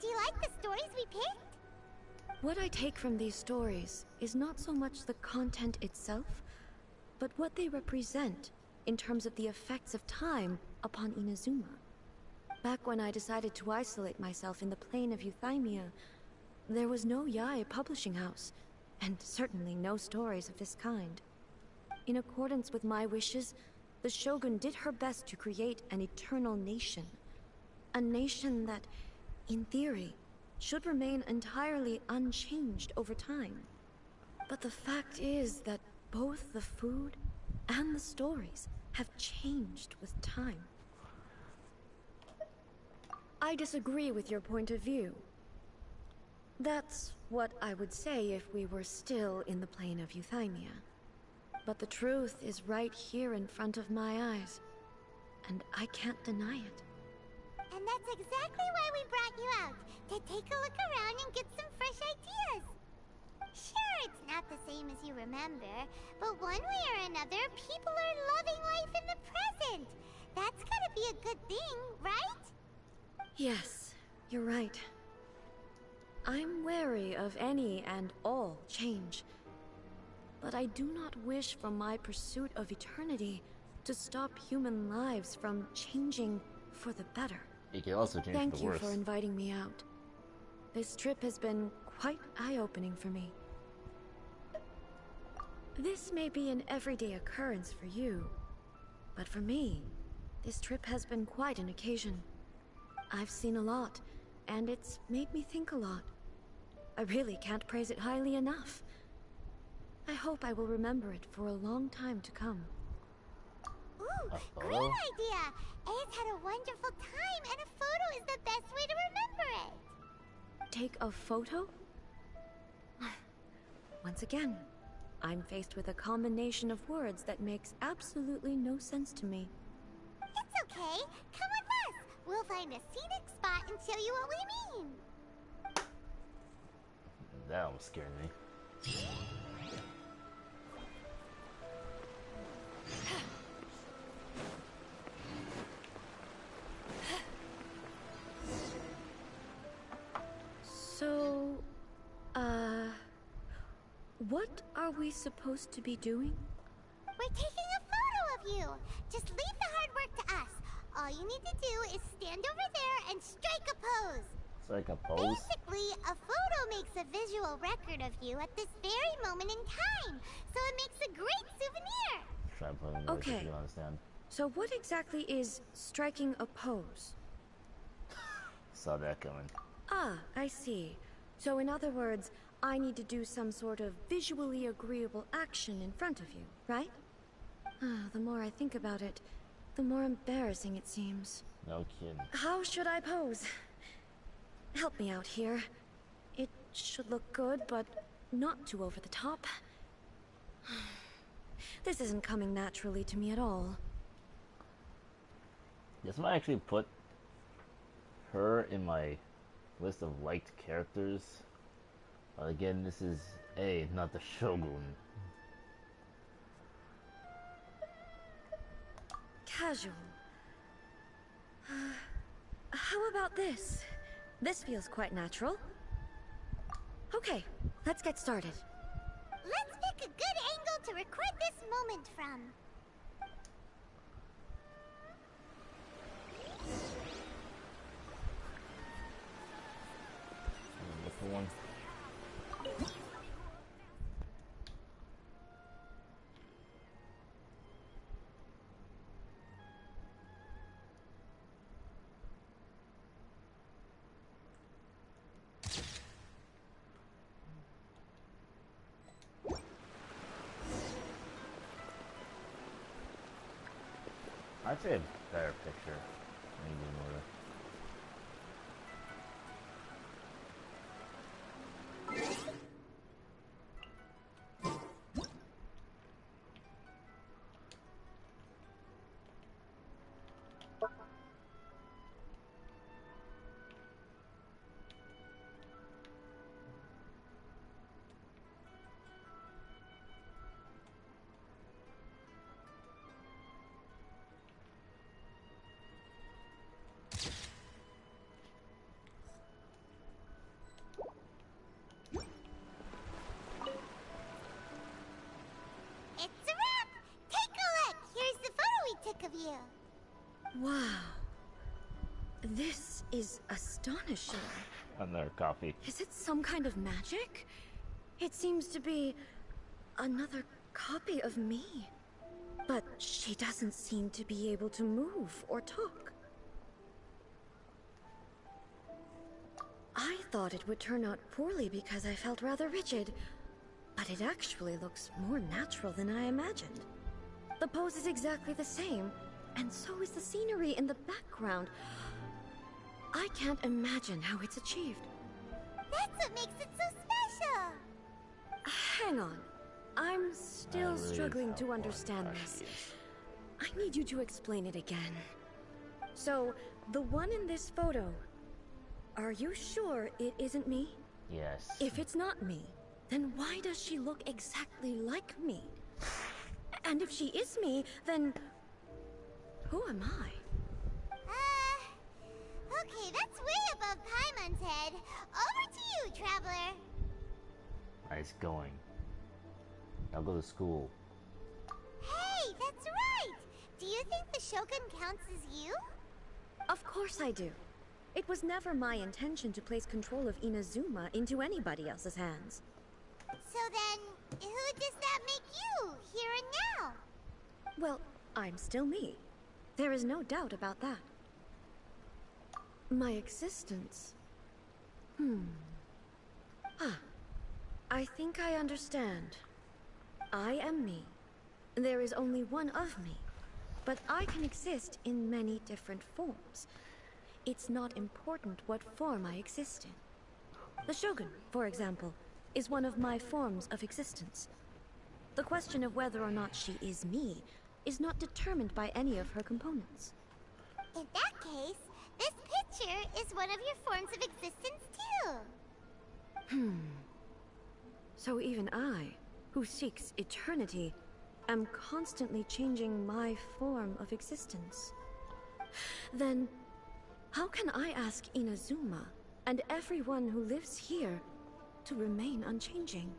Do you like the stories we picked? What I take from these stories is not so much the content itself, but what they represent in terms of the effects of time upon Inazuma. Back when I decided to isolate myself in the plane of Euthymia, there was no Yae Publishing House, and certainly no stories of this kind. In accordance with my wishes, the Shogun did her best to create an eternal nation. A nation that, in theory, should remain entirely unchanged over time. But the fact is that both the food and the stories have changed with time. I disagree with your point of view. That's what I would say if we were still in the plane of Euthymia. But the truth is right here in front of my eyes, and I can't deny it. And that's exactly why we brought you out, to take a look around and get some fresh ideas. Sure, it's not the same as you remember, but one way or another, people are loving life in the present. That's gotta be a good thing, right? Yes, you're right. I'm wary of any and all change. But I do not wish for my pursuit of eternity to stop human lives from changing for the better. It can also change Thank for the worse. you for inviting me out. This trip has been quite eye-opening for me. This may be an everyday occurrence for you, but for me, this trip has been quite an occasion. I've seen a lot, and it's made me think a lot. I really can't praise it highly enough. I hope I will remember it for a long time to come. Ooh, great idea! A's had a wonderful time, and a photo is the best way to remember it. Take a photo? Once again, I'm faced with a combination of words that makes absolutely no sense to me. It's okay. Come with us. We'll find a scenic spot and show you what we mean. That almost scared me. So, what are we supposed to be doing? We're taking a photo of you. Just leave the hard work to us. All you need to do is stand over there and strike a pose. Strike a pose? Basically, a photo makes a visual record of you at this very moment in time. So it makes a great souvenir. Try and put it in words if you don't understand. So what exactly is striking a pose? Saw that coming. Ah, I see. So in other words, I need to do some sort of visually agreeable action in front of you, right? The more I think about it, the more embarrassing it seems. No kidding. How should I pose? Help me out here. It should look good, but not too over the top. This isn't coming naturally to me at all. Yes, I might actually put her in my list of liked characters. But again, this is not the Shogun. Casual. How about this? This feels quite natural. Okay, let's get started. Let's pick a good angle to record this moment from. One. I'd say a better picture. Maybe more. It's a wrap! Take a look! Here's the photo we took of you. Wow. This is astonishing. Another coffee. Is it some kind of magic? It seems to be another copy of me. But she doesn't seem to be able to move or talk. I thought it would turn out poorly because I felt rather rigid, but it actually looks more natural than I imagined. The pose is exactly the same, and so is the scenery in the background. I can't imagine how it's achieved. That's what makes it so special! Hang on. I'm still struggling to understand this. I need you to explain it again. So, the one in this photo, are you sure it isn't me? Yes. If it's not me, then why does she look exactly like me? And if she is me, then who am I? Okay, that's way above Paimon's head. Over to you, Traveler. Nice going. I'll go to school. Hey, that's right! Do you think the Shogun counts as you? Of course I do. It was never my intention to place control of Inazuma into anybody else's hands. So then, who does that make you, here and now? Well, I'm still me. There is no doubt about that. My existence... I think I understand. I am me. There is only one of me. But I can exist in many different forms. It's not important what form I exist in. The Shogun, for example, is one of my forms of existence. The question of whether or not she is me is not determined by any of her components. In that case, this picture is one of your forms of existence too. So even I, who seeks eternity, am constantly changing my form of existence. Then, how can I ask Inazuma and everyone who lives here to remain unchanging?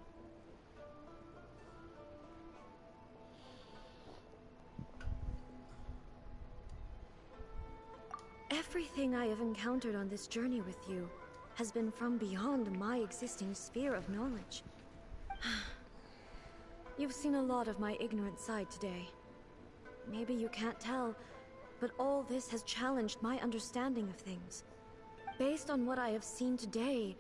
Everything I have encountered on this journey with you has been from beyond my existing sphere of knowledge. You've seen a lot of my ignorant side today. Maybe you can't tell, but all this has challenged my understanding of things. Based on what I have seen today,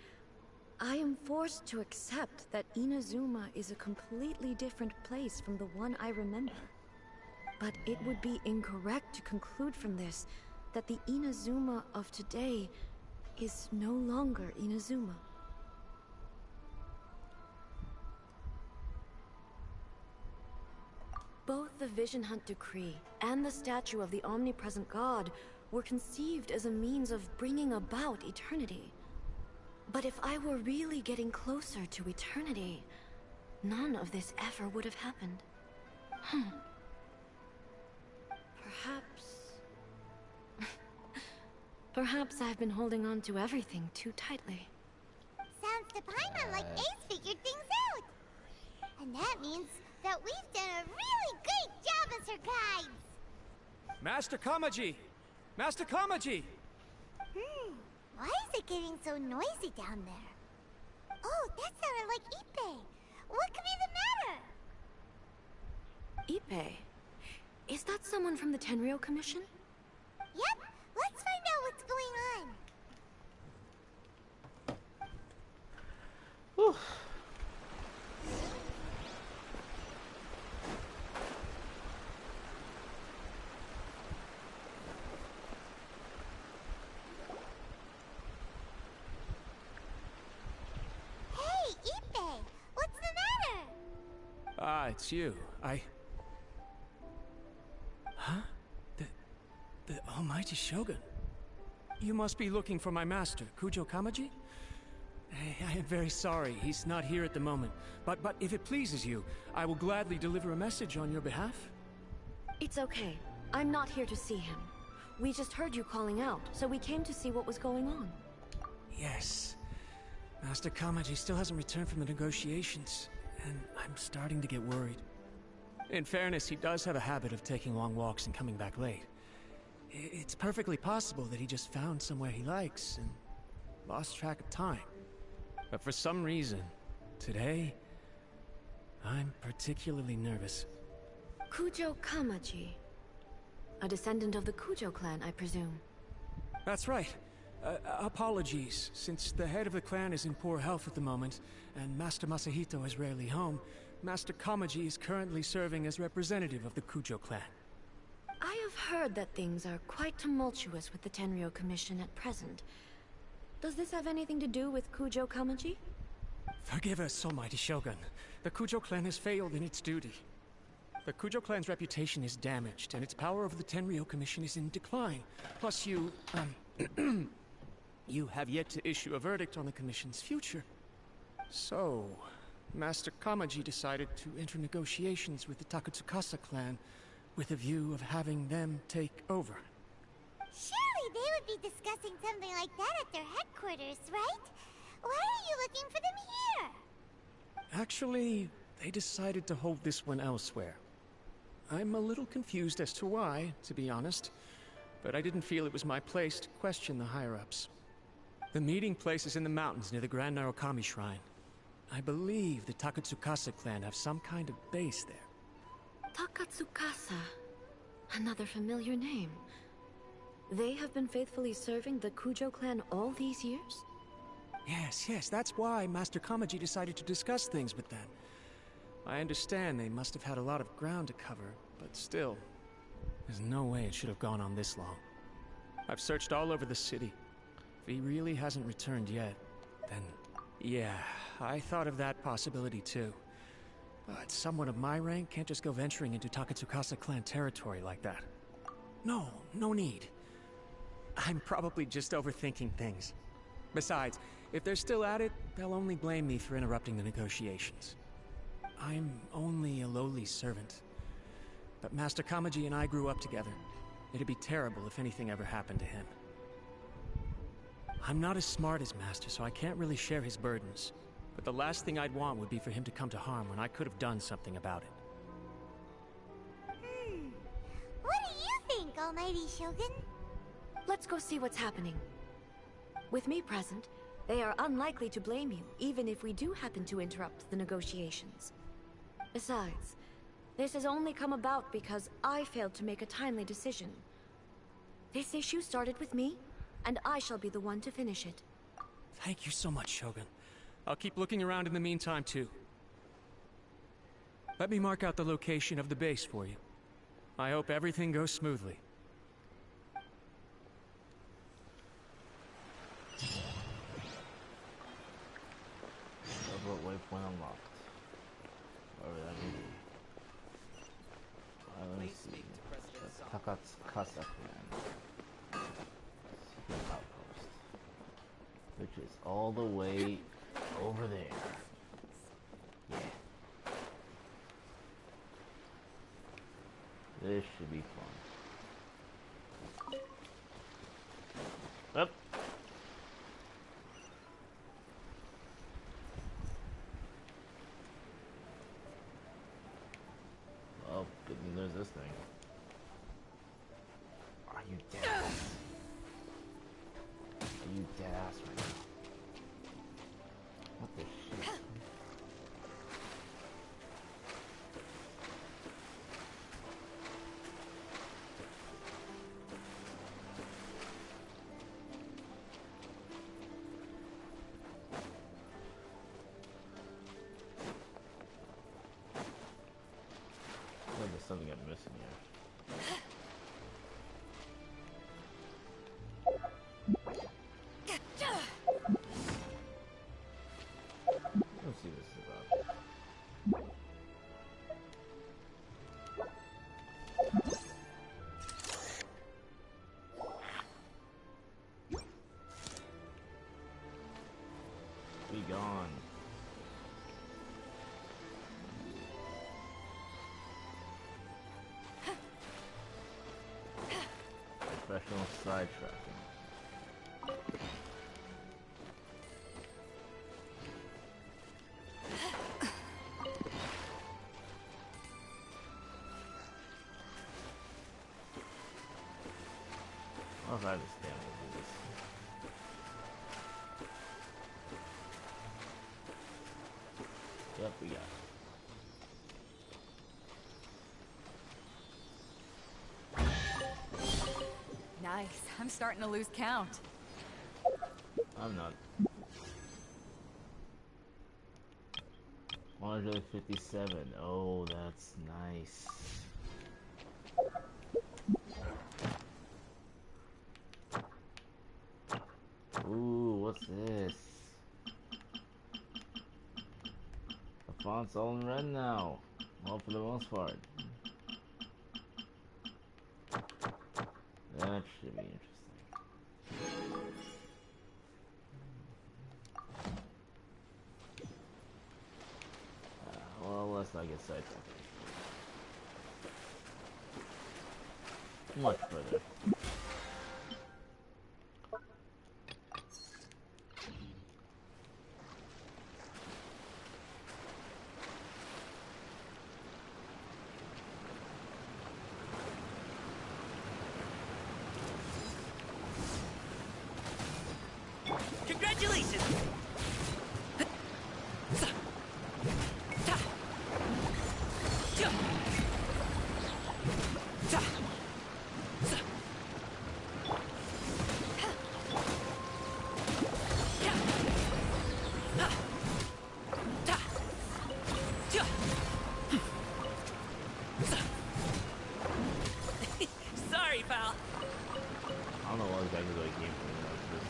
I am forced to accept that Inazuma is a completely different place from the one I remember. But it would be incorrect to conclude from this that the Inazuma of today is no longer Inazuma. Both the Vision Hunt Decree and the statue of the omnipresent god were conceived as a means of bringing about eternity. But if I were really getting closer to eternity, none of this ever would have happened. Perhaps I've been holding on to everything too tightly. Sounds to Paimon like Ace figured things out. And that means that we've done a really great job as her guides. Master Kamaji! Master Kamaji! Why is it getting so noisy down there? Oh, that sounded like Ippei. What could be the matter? Ippei? Is that someone from the Tenryou Commission? Yep, let's find out what's going on. Whew. Hey, Ippei, what's the matter? Ah, it's you. Huh? The Almighty Shogun? You must be looking for my master, Kujo Kamaji? I am very sorry, he's not here at the moment. But if it pleases you, I will gladly deliver a message on your behalf. It's okay. I'm not here to see him. We just heard you calling out, so we came to see what was going on. Yes. Master Kamaji still hasn't returned from the negotiations, and I'm starting to get worried. In fairness, he does have a habit of taking long walks and coming back late. It's perfectly possible that he just found somewhere he likes and lost track of time. But for some reason, today, I'm particularly nervous. Kujo Kamaji. A descendant of the Kujo clan, I presume. That's right. Apologies, since the head of the clan is in poor health at the moment, and Master Masahito is rarely home, Master Kamaji is currently serving as representative of the Kujo clan. I have heard that things are quite tumultuous with the Tenryou Commission at present. Does this have anything to do with Kujo Kamaji? Forgive us, Almighty Shogun. The Kujo clan has failed in its duty. The Kujo clan's reputation is damaged, and its power over the Tenryou Commission is in decline. Plus you, you have yet to issue a verdict on the Commission's future. So, Master Kamaji decided to enter negotiations with the Takatsukasa clan with a view of having them take over. Surely they would be discussing something like that at their headquarters, right? Why are you looking for them here? Actually, they decided to hold this one elsewhere. I'm a little confused as to why, to be honest, but I didn't feel it was my place to question the higher-ups. The meeting place is in the mountains near the Grand Narukami Shrine. I believe the Takatsukasa clan have some kind of base there. Takatsukasa. Another familiar name. They have been faithfully serving the Kujo clan all these years? Yes, that's why Master Kamaji decided to discuss things with them. I understand they must have had a lot of ground to cover, but still, there's no way it should have gone on this long. I've searched all over the city. If he really hasn't returned yet, then yeah, I thought of that possibility too. But someone of my rank can't just go venturing into Takatsukasa clan territory like that. No need. I'm probably just overthinking things. Besides, if they're still at it, they'll only blame me for interrupting the negotiations. I'm only a lowly servant. But Master Kamaji and I grew up together. It'd be terrible if anything ever happened to him. I'm not as smart as Master, so I can't really share his burdens. But the last thing I'd want would be for him to come to harm when I could have done something about it. What do you think, Almighty Shogun? Let's go see what's happening. With me present, they are unlikely to blame you, even if we do happen to interrupt the negotiations. Besides, this has only come about because I failed to make a timely decision. This issue started with me, and I shall be the one to finish it. Thank you so much, Shogun. I'll keep looking around in the meantime, too. Let me mark out the location of the base for you. I hope everything goes smoothly. Double waypoint unlocked. Whatever that means. Let me see. Takatsuka Clan. Secret outpost. Which is all the way over there. Yeah. This should be fun. Up. Well, good news there's this thing. Are you dead ass? Are you dead ass right now? What the shit? There's something I'm missing here. Let's see what this is about. Be gone. Professional sidetracking. I'll try this damn will do this. Yep, we got it. Nice. I'm starting to lose count. I'm not. 157. Oh, that's nice. Ooh, what's this? The font's all in red now. Well, for the most part. That should be interesting. Well, let's not get sidetracked. Much further. Congratulations! Sorry, pal. I don't know what exactly I came from this.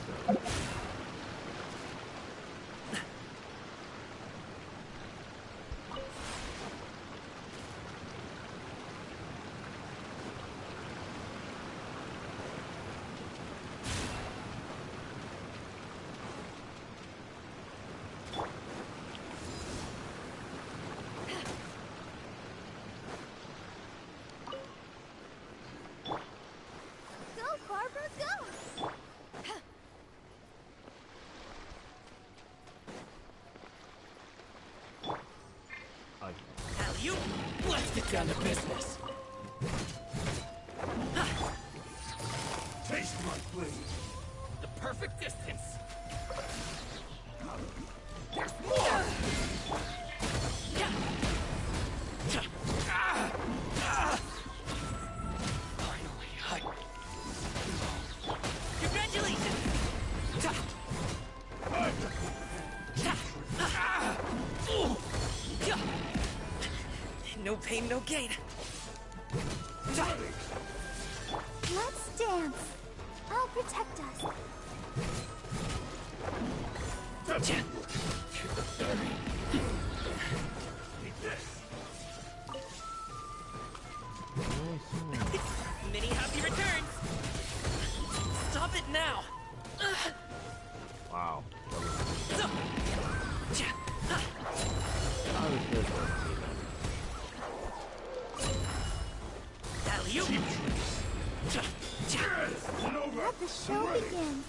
Go, Barbara, go! Alley-oop! Let's get down to business. Taste my blade. The perfect distance. There's more! Finally, congratulations! No pain, no gain. Let's dance. I'll protect us. Many happy returns! Stop it now! Wow. Alley-oop! Let the show begin.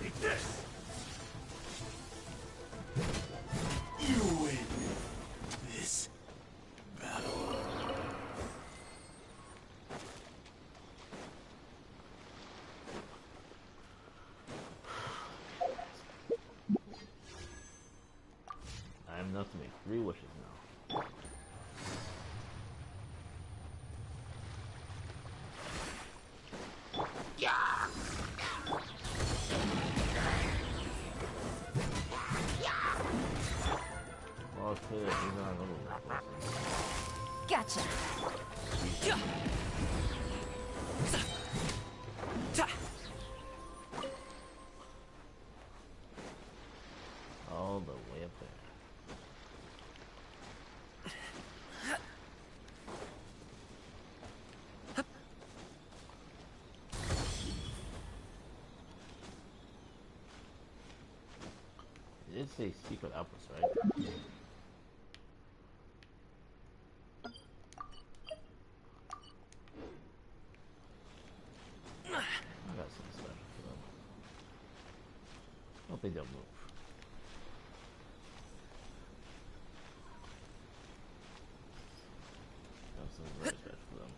Take this! You win this battle. I am enough to make 3 wishes now. Okay, he's not a little Gotcha. all the way up there. It did say secret outpost, right? I got some special for them. Hope they don't move. Got some very special for them.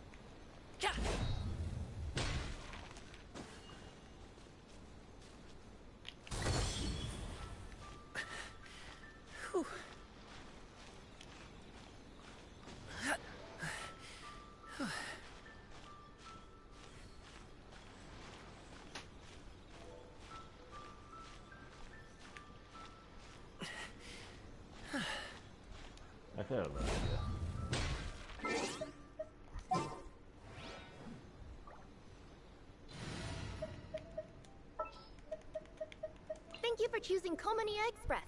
I could have an idea. Thank you for choosing Komania Express.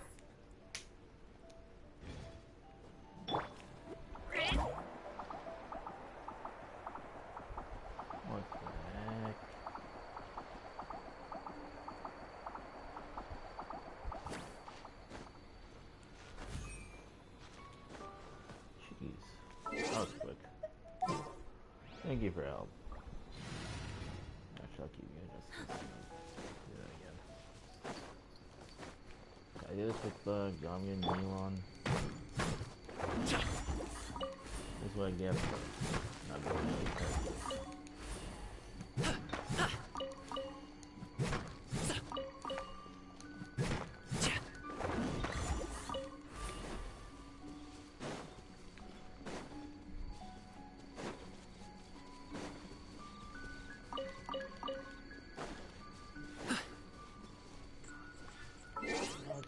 What the heck? Jeez. That was quick. Thank you for help. Actually, I'll keep you guys. Do that again. I did this with the Gamian Neon. This is what I get for not going really fast.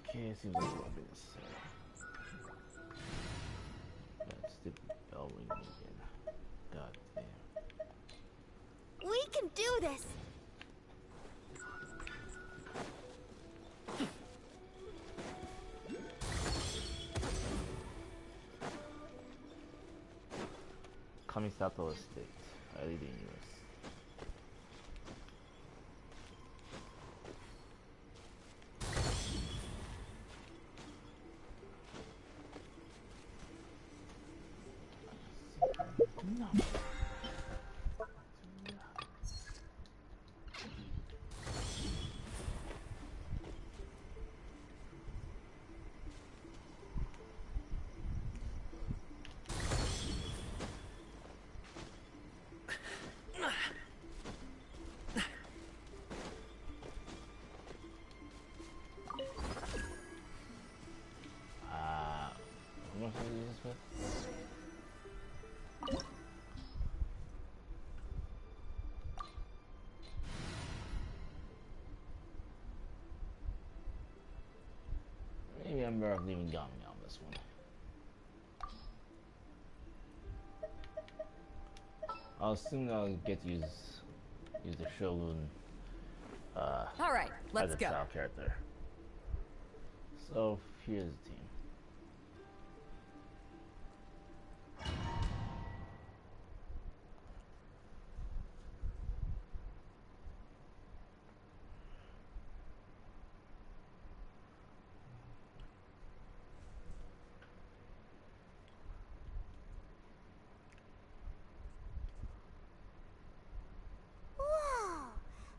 Okay, it seems like it won't be necessary. That stupid bell ringing again. God damn. We can do this! Kamisato Estate. I live in US. No. How much did you use this with? Maybe I remember of leaving Gami on this one. I'll assume I'll get to use the Shogun All right, as let's a go. child character. So here's the team. Whoa!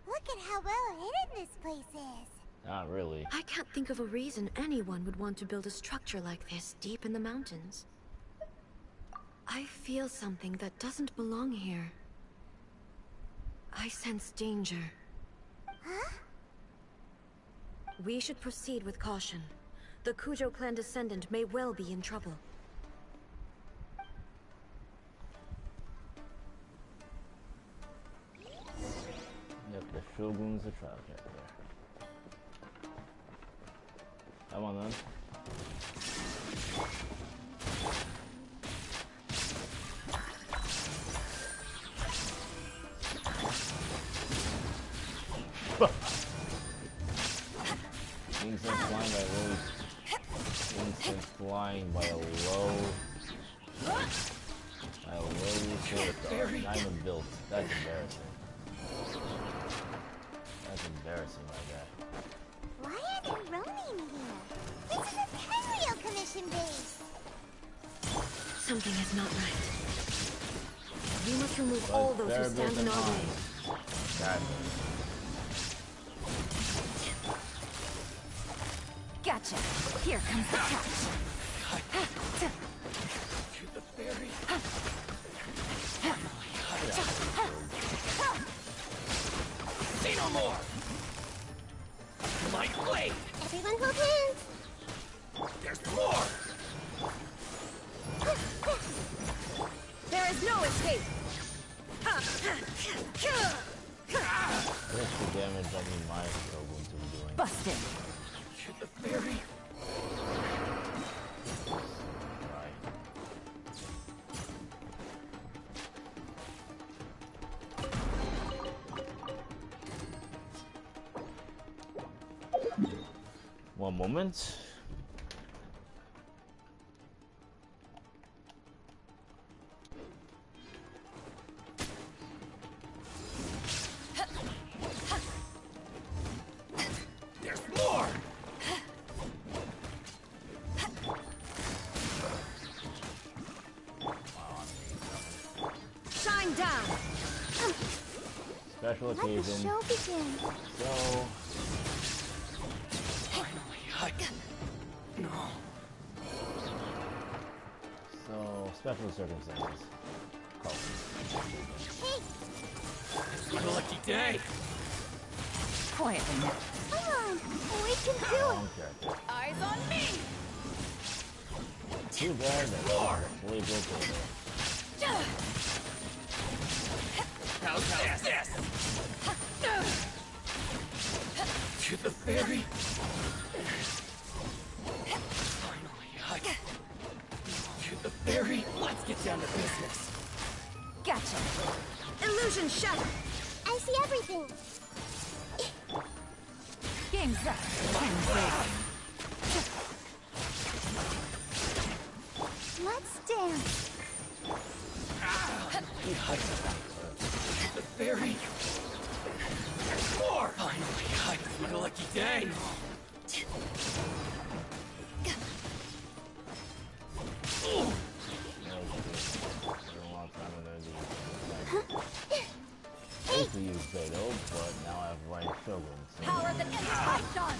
Look at how well hidden this place is. Not really. I can't think of a reason anyone would want to build a structure like this deep in the mountains. I feel something that doesn't belong here. I sense danger. Huh? We should proceed with caution. The Kujo clan descendant may well be in trouble. Yep, the Shogun's a child character. Come on then. Instant flying by a low sword. Not even built. That's embarrassing. That's embarrassing like that. Why are there ronin here? This is a Tenryou Commission base. Something is not right. We must remove all those who stand in our way. Gotcha. Here comes the catch. Shoot the fairy. Say no more. My blade. Everyone hold hands. There's more. There is no escape. What's the damage I need my Shogun to be doing? Busted. Shoot the fairy. One moment. There's more. Shine down. Special Let the occasion. show begin. So No. So special circumstances. Call. Hey, It's my lucky day. Quietly now. come on. We can do it. Wrong character. Eyes on me. Too bad that fully built over. How's this? Shoot the fairy. Finally, shoot the fairy. Let's get down to business. Gotcha. Illusion shattered. I see everything. Game's up. Let's dance. The fairy. There's more. Finally, it's my lucky day. I used to use Beto, but now I have Ryan Shogun. So Power that gets touched on.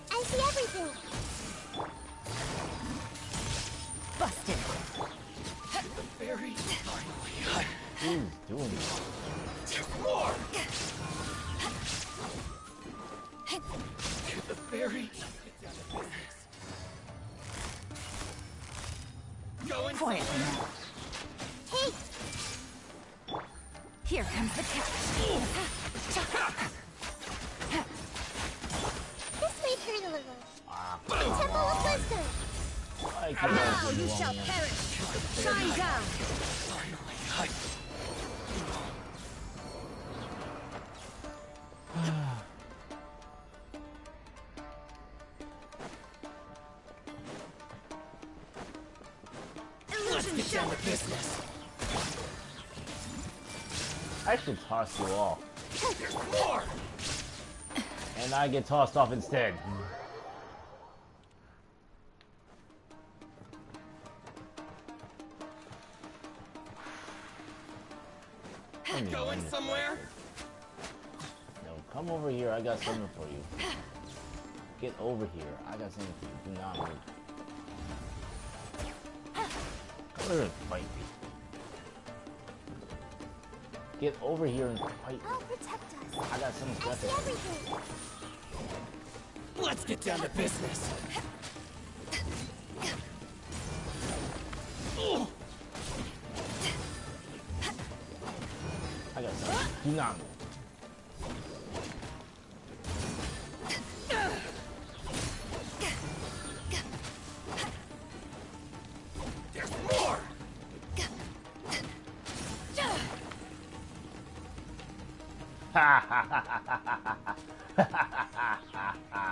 I see everything. Busted. The fairy. Finally, who's doing this? more. Shoot the fairy. Quietly now. Hey! Here comes the catch. This may hurt a little. Temple of Wisdom! Now you shall perish! Shine down! Let's get down to business. I should toss you off. There's more! And I get tossed off instead. Going somewhere? No, come over here. I got something for you. Get over here. I got something for you. Do not move. Come over and fight me. Get over here and fight. I'll protect us. I got something I see special. everything. Let's get down to business. I got something. Do not move. There's more! Ha ha ha ha ha ha ha ha ha ha.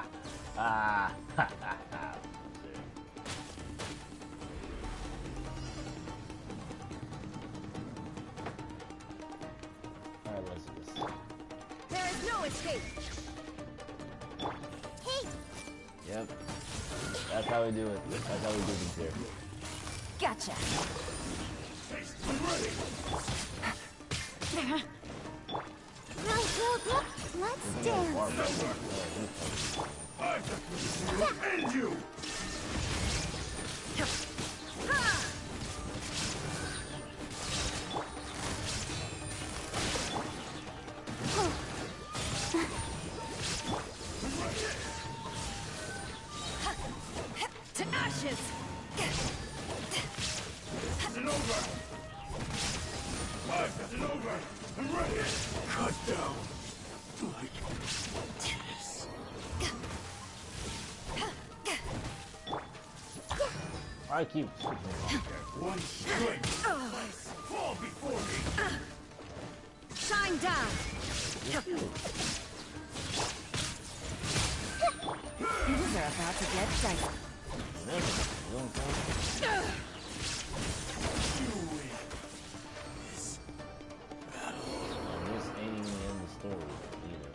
Alright, let's do this. There is no escape! Hey! Yep. That's how we do it. That's how we do things here. Gotcha. Look, let's dance. End you! To ashes! Isn't over! Life isn't over! I'm ready! Cut down! Like this. I keep switching. One strike! Fall before me! Shine down! Things are about to get dicey. This ain't even in the story either.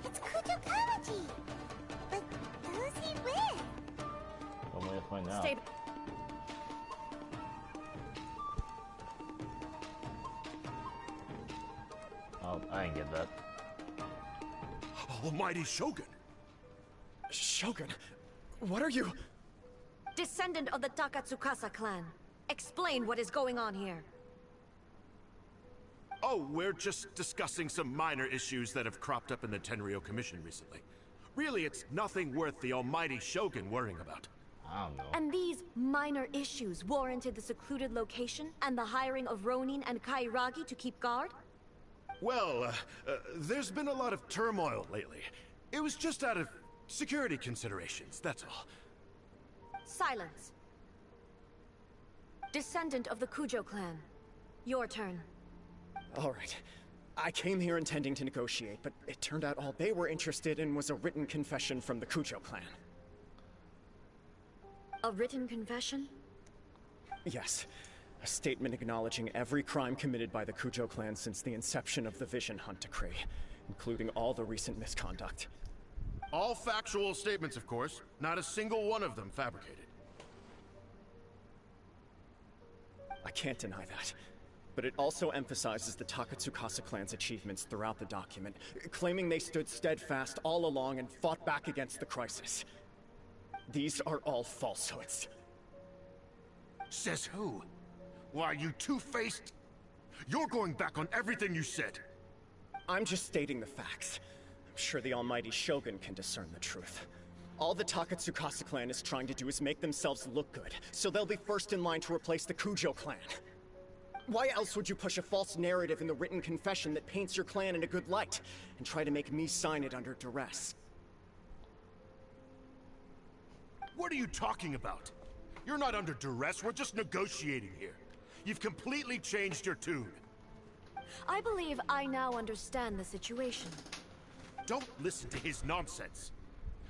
It's Kujo Kamaji! But who's he with? One way to find out. Stay. Oh, I didn't get that. Almighty Shogun! Shogun, what are you? Descendant of the Takatsukasa clan. Explain what is going on here. Oh, we're just discussing some minor issues that have cropped up in the Tenryou Commission recently. Really, it's nothing worth the almighty Shogun worrying about. I don't know. And these minor issues warranted the secluded location and the hiring of Ronin and Kairagi to keep guard? Well, there's been a lot of turmoil lately. It was just out of security considerations, that's all. Silence. Descendant of the Kujo clan. Your turn. All right. I came here intending to negotiate, but it turned out all they were interested in was a written confession from the Kujo clan. A written confession? Yes. A statement acknowledging every crime committed by the Kujo clan since the inception of the Vision Hunt Decree, including all the recent misconduct. All factual statements, of course. Not a single one of them fabricated. I can't deny that. But it also emphasizes the Takatsukasa clan's achievements throughout the document, claiming they stood steadfast all along and fought back against the crisis. These are all falsehoods. Says who? Why, you two-faced... You're going back on everything you said. I'm just stating the facts. I'm sure the almighty Shogun can discern the truth. All the Takatsukasa clan is trying to do is make themselves look good, so they'll be first in line to replace the Kujo clan. Why else would you push a false narrative in the written confession that paints your clan in a good light, and try to make me sign it under duress? What are you talking about? You're not under duress, we're just negotiating here. You've completely changed your tune. I believe I now understand the situation. Don't listen to his nonsense.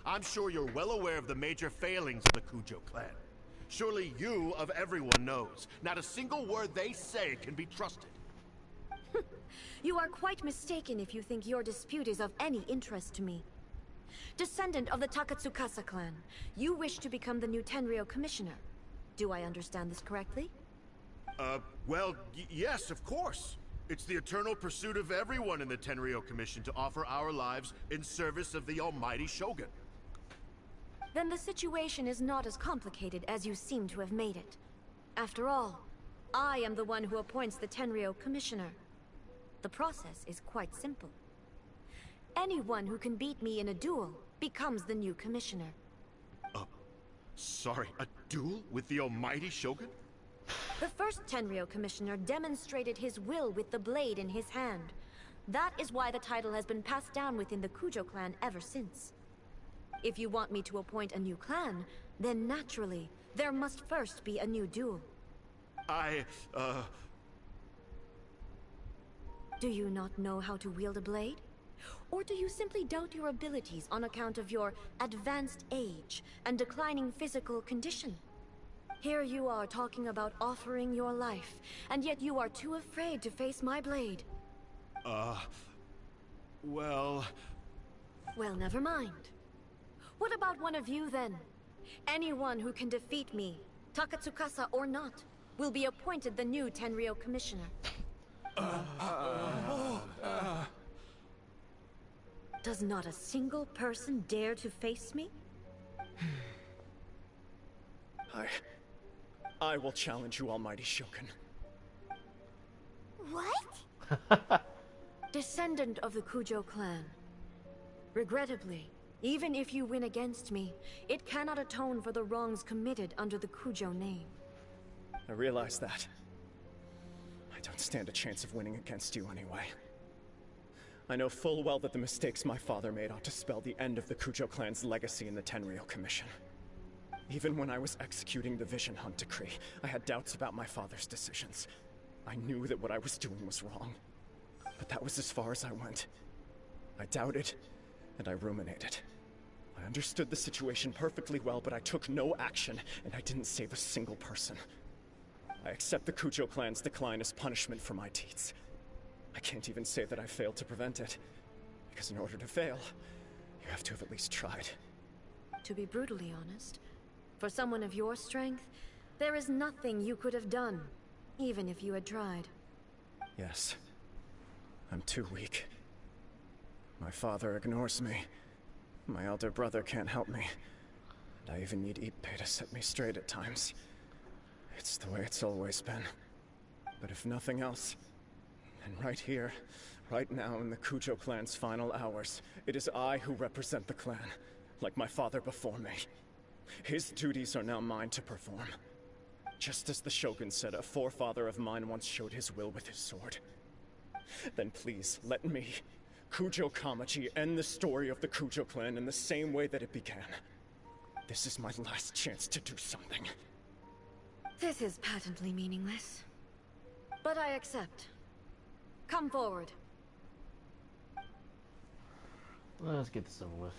I'm sure you're well aware of the major failings of the Kujo clan. Surely you, of everyone, knows. Not a single word they say can be trusted. You are quite mistaken if you think your dispute is of any interest to me. Descendant of the Takatsukasa clan, you wish to become the new Tenryo commissioner. Do I understand this correctly? Well, yes, of course. It's the eternal pursuit of everyone in the Tenryo Commission to offer our lives in service of the almighty Shogun. Then the situation is not as complicated as you seem to have made it. After all, I am the one who appoints the Tenryo commissioner. The process is quite simple. Anyone who can beat me in a duel becomes the new commissioner. Sorry, a duel with the almighty Shogun? The first Tenryo commissioner demonstrated his will with the blade in his hand. That is why the title has been passed down within the Kujo clan ever since. If you want me to appoint a new clan, then naturally, there must first be a new duel. Do you not know how to wield a blade? Or do you simply doubt your abilities on account of your advanced age and declining physical condition? Here you are talking about offering your life, and yet you are too afraid to face my blade. Well... Well, never mind. What about one of you, then? Anyone who can defeat me, Takatsukasa or not, will be appointed the new Tenryo commissioner. Does not a single person dare to face me? I will challenge you, almighty Shogun. What? Descendant of the Kujo clan. Regrettably, even if you win against me, it cannot atone for the wrongs committed under the Kujo name. I realize that. I don't stand a chance of winning against you anyway. I know full well that the mistakes my father made ought to spell the end of the Kujo clan's legacy in the Tenryo Commission. Even when I was executing the Vision Hunt decree, I had doubts about my father's decisions. I knew that what I was doing was wrong. But that was as far as I went. I doubted, and I ruminated. I understood the situation perfectly well, but I took no action, and I didn't save a single person. I accept the Kujo clan's decline as punishment for my deeds. I can't even say that I failed to prevent it, because in order to fail, you have to have at least tried. To be brutally honest, for someone of your strength, there is nothing you could have done, even if you had tried. Yes. I'm too weak. My father ignores me. My elder brother can't help me. And I even need Ippei to set me straight at times. It's the way it's always been. But if nothing else, then right here, right now in the Kujo clan's final hours, it is I who represent the clan, like my father before me. His duties are now mine to perform. Just as the Shogun said, a forefather of mine once showed his will with his sword. Then please, let me, Kujo Kamaji, end the story of the Kujo clan in the same way that it began. This is my last chance to do something. This is patently meaningless. But I accept. Come forward. Let's get this over with.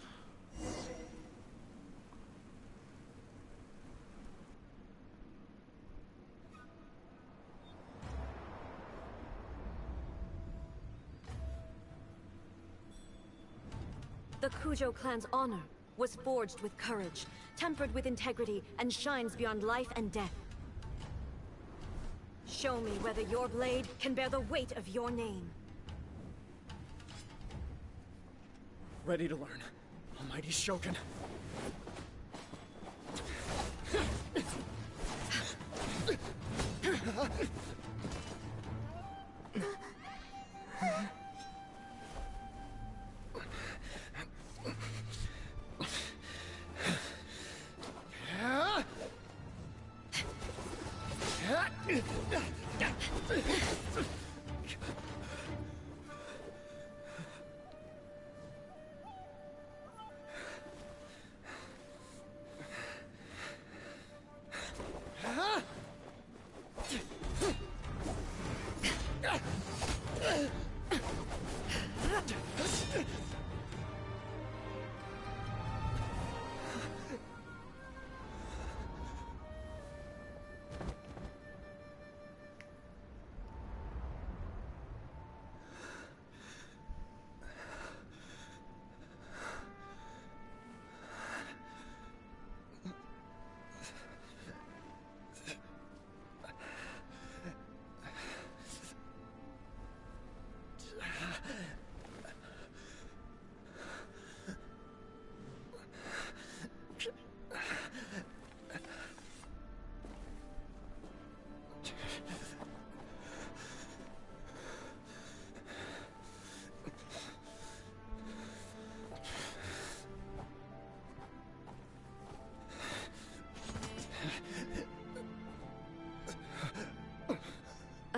The Kujo clan's honor was forged with courage, tempered with integrity, and shines beyond life and death. Show me whether your blade can bear the weight of your name. Ready to learn, almighty Shogun.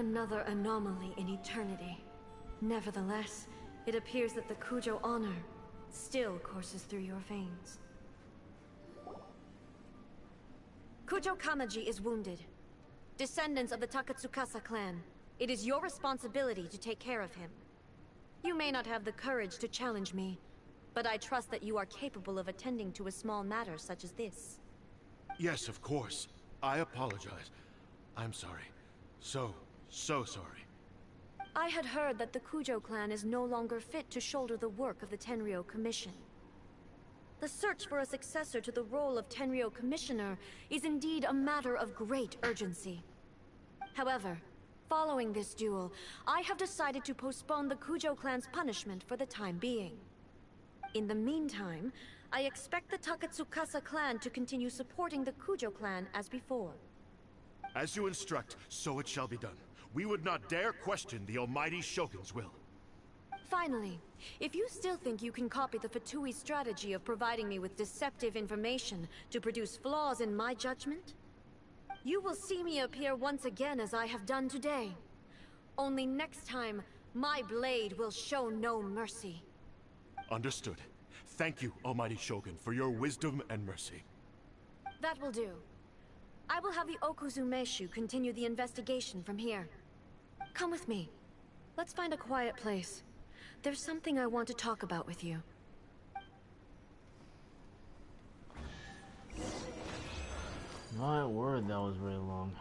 Another anomaly in eternity. Nevertheless, it appears that the Kujo honor still courses through your veins. Kujo Kamaji is wounded. Descendants of the Takatsukasa clan, it is your responsibility to take care of him. You may not have the courage to challenge me, but I trust that you are capable of attending to a small matter such as this. Yes, of course. I apologize. I'm sorry. So sorry. I had heard that the Kujo clan is no longer fit to shoulder the work of the Tenryou Commission. The search for a successor to the role of Tenryou Commissioner is indeed a matter of great urgency. However, following this duel, I have decided to postpone the Kujo clan's punishment for the time being. In the meantime, I expect the Takatsukasa clan to continue supporting the Kujo clan as before. As you instruct, so it shall be done. We would not dare question the almighty Shogun's will. Finally, if you still think you can copy the Fatui strategy of providing me with deceptive information to produce flaws in my judgment, you will see me appear once again as I have done today. Only next time, my blade will show no mercy. Understood. Thank you, almighty Shogun, for your wisdom and mercy. That will do. I will have the Okuzumeshu continue the investigation from here. Come with me. Let's find a quiet place. There's something I want to talk about with you. My word, that was really long.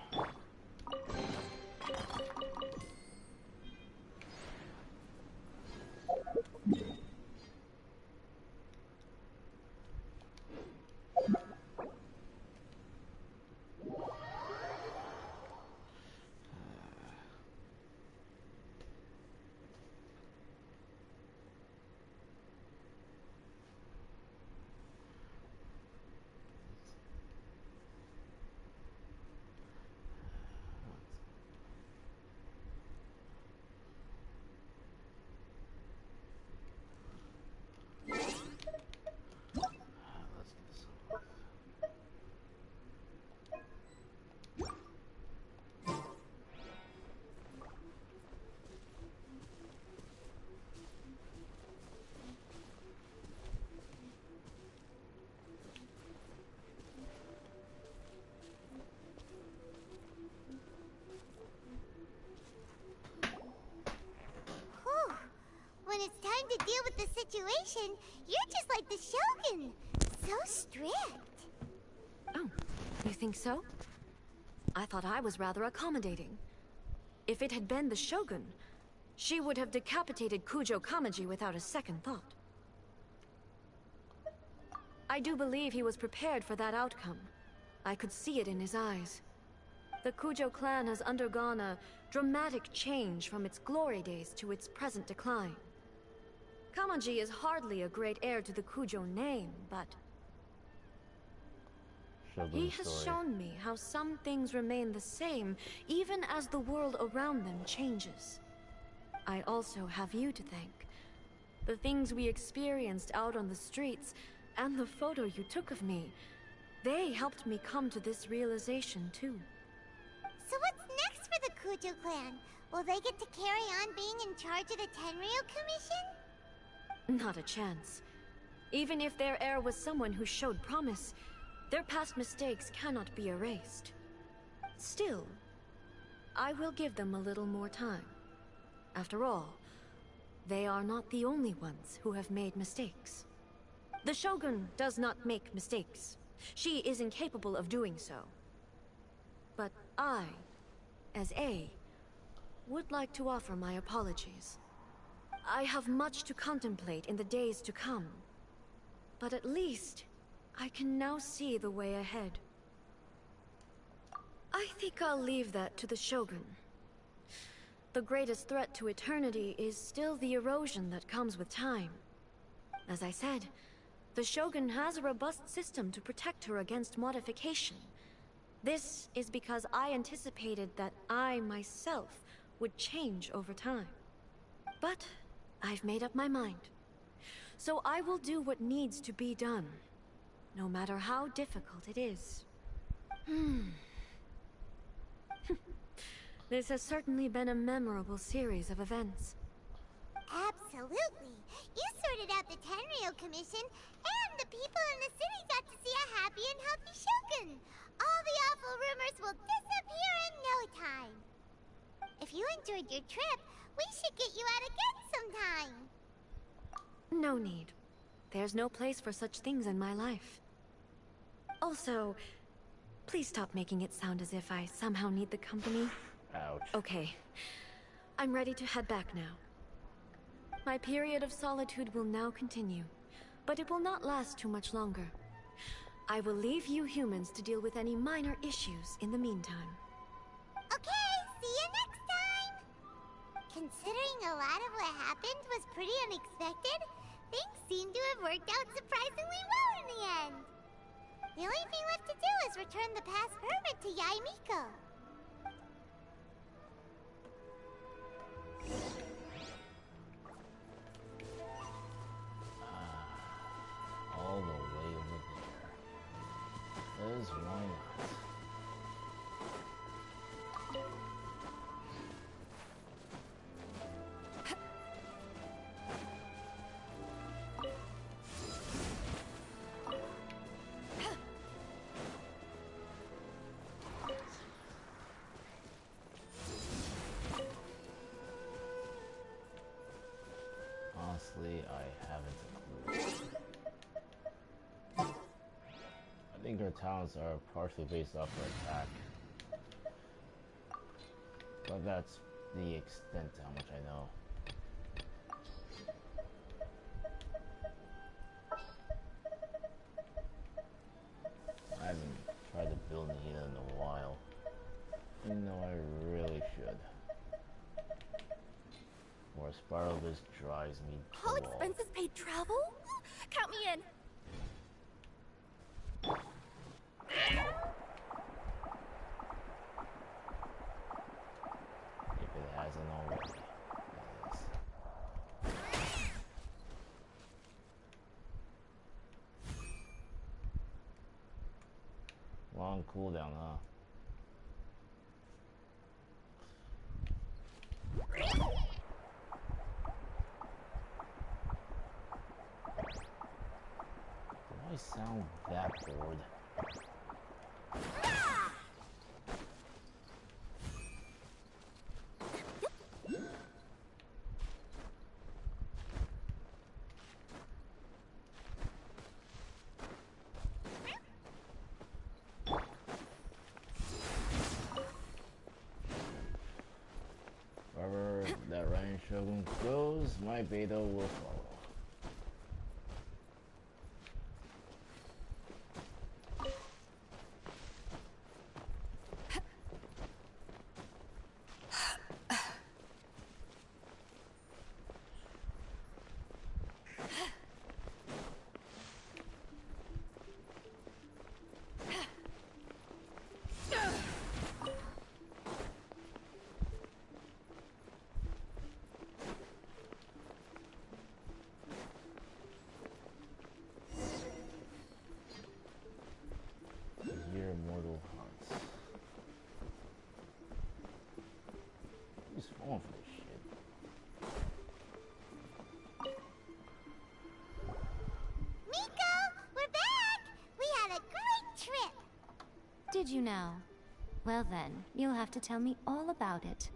When it's time to deal with the situation, you're just like the Shogun. So strict. Oh, you think so? I thought I was rather accommodating. If it had been the Shogun, she would have decapitated Kujo Kamaji without a second thought. I do believe he was prepared for that outcome. I could see it in his eyes. The Kujo clan has undergone a dramatic change from its glory days to its present decline. Kamaji is hardly a great heir to the Kujo name, but he has shown me how some things remain the same even as the world around them changes. I also have you to thank. The things we experienced out on the streets and the photo you took of me, they helped me come to this realization too. So what's next for the Kujo clan? Will they get to carry on being in charge of the Tenryou Commission? Not a chance. Even if their heir was someone who showed promise, their past mistakes cannot be erased. Still, I will give them a little more time. After all, they are not the only ones who have made mistakes. The Shogun does not make mistakes. She is incapable of doing so. But I, as A, would like to offer my apologies. I have much to contemplate in the days to come, but at least I can now see the way ahead. I think I'll leave that to the Shogun. The greatest threat to eternity is still the erosion that comes with time. As I said, the Shogun has a robust system to protect her against modification. This is because I anticipated that I myself would change over time. But I've made up my mind. So I will do what needs to be done, no matter how difficult it is. This has certainly been a memorable series of events. Absolutely. You sorted out the Tenryou Commission, and the people in the city got to see a happy and healthy Shogun. All the awful rumors will disappear in no time. If you enjoyed your trip, we should get you out again sometime. No need. There's no place for such things in my life. Also, please stop making it sound as if I somehow need the company. Ouch. Okay. I'm ready to head back now. My period of solitude will now continue, but it will not last too much longer. I will leave you humans to deal with any minor issues in the meantime. Okay, see you next time! Considering a lot of what happened was pretty unexpected, things seem to have worked out surprisingly well in the end. The only thing left to do is return the past permit to Yae Miko. All the way over there. Because why not? Honestly, I haven't a clue. I think our talents are partially based off our attack. But that's the extent to how much I know. I haven't tried to build Nina in a while. Even though I really should. Or a spiral this drives me to All the wall. expenses paid travel? Count me in. If it hasn't already. Yes. Long cooldown, huh? Do I sound that bored? Wherever that Ryan Shogun goes, my beta will follow. Your mortal hearts. Who's falling for this shit? Miko, we're back! We had a great trip! Did you now? Well then, you'll have to tell me all about it.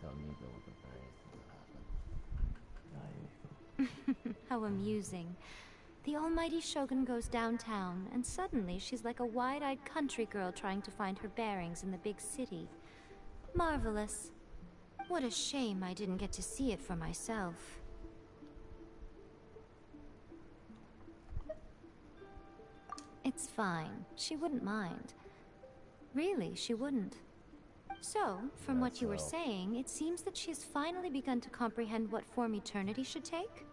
Tell me what the various things happened. How amusing. The almighty Shogun goes downtown, and suddenly she's like a wide-eyed country girl trying to find her bearings in the big city. Marvelous. What a shame I didn't get to see it for myself. It's fine. She wouldn't mind. Really, she wouldn't. So, from what you were saying, it seems that she has finally begun to comprehend what form eternity should take?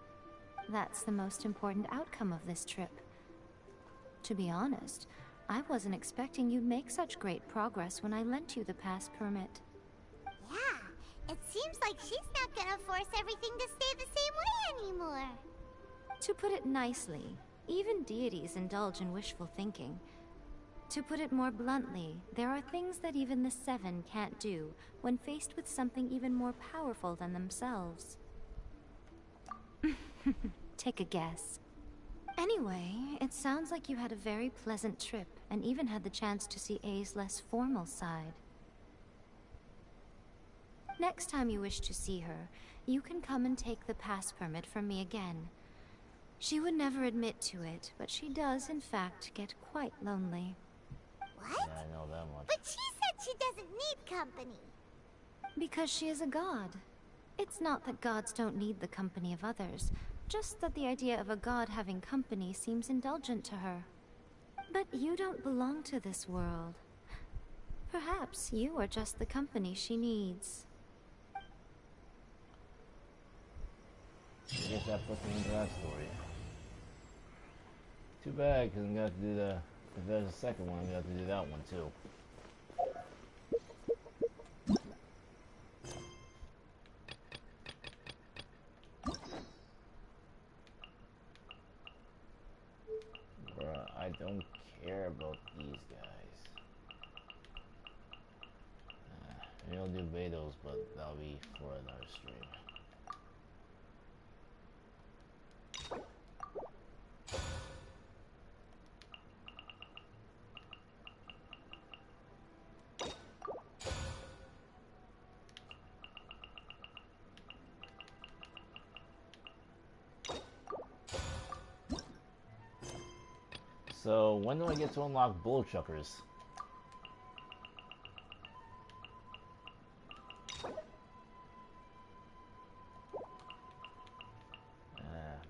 That's the most important outcome of this trip. To be honest, I wasn't expecting you'd make such great progress when I lent you the pass permit. Yeah, it seems like she's not gonna force everything to stay the same way anymore. To put it nicely, even deities indulge in wishful thinking. To put it more bluntly, there are things that even the Seven can't do when faced with something even more powerful than themselves. Take a guess. Anyway, it sounds like you had a very pleasant trip and even had the chance to see A's less formal side. Next time you wish to see her, you can come and take the pass permit from me again. She would never admit to it, but she does, in fact, get quite lonely. What? Yeah, I know that much. But she said she doesn't need company. Because she is a god. It's not that gods don't need the company of others, just that the idea of a god having company seems indulgent to her. But you don't belong to this world. Perhaps you are just the company she needs. I guess that puts me into that story. Too bad, because I'm going to have to do the... If there's a second one, I'm going to have to do that one too. Bruh, I don't care about these guys. Maybe I'll do Vados, but that'll be for another stream. So, when do I get to unlock bullet chuckers?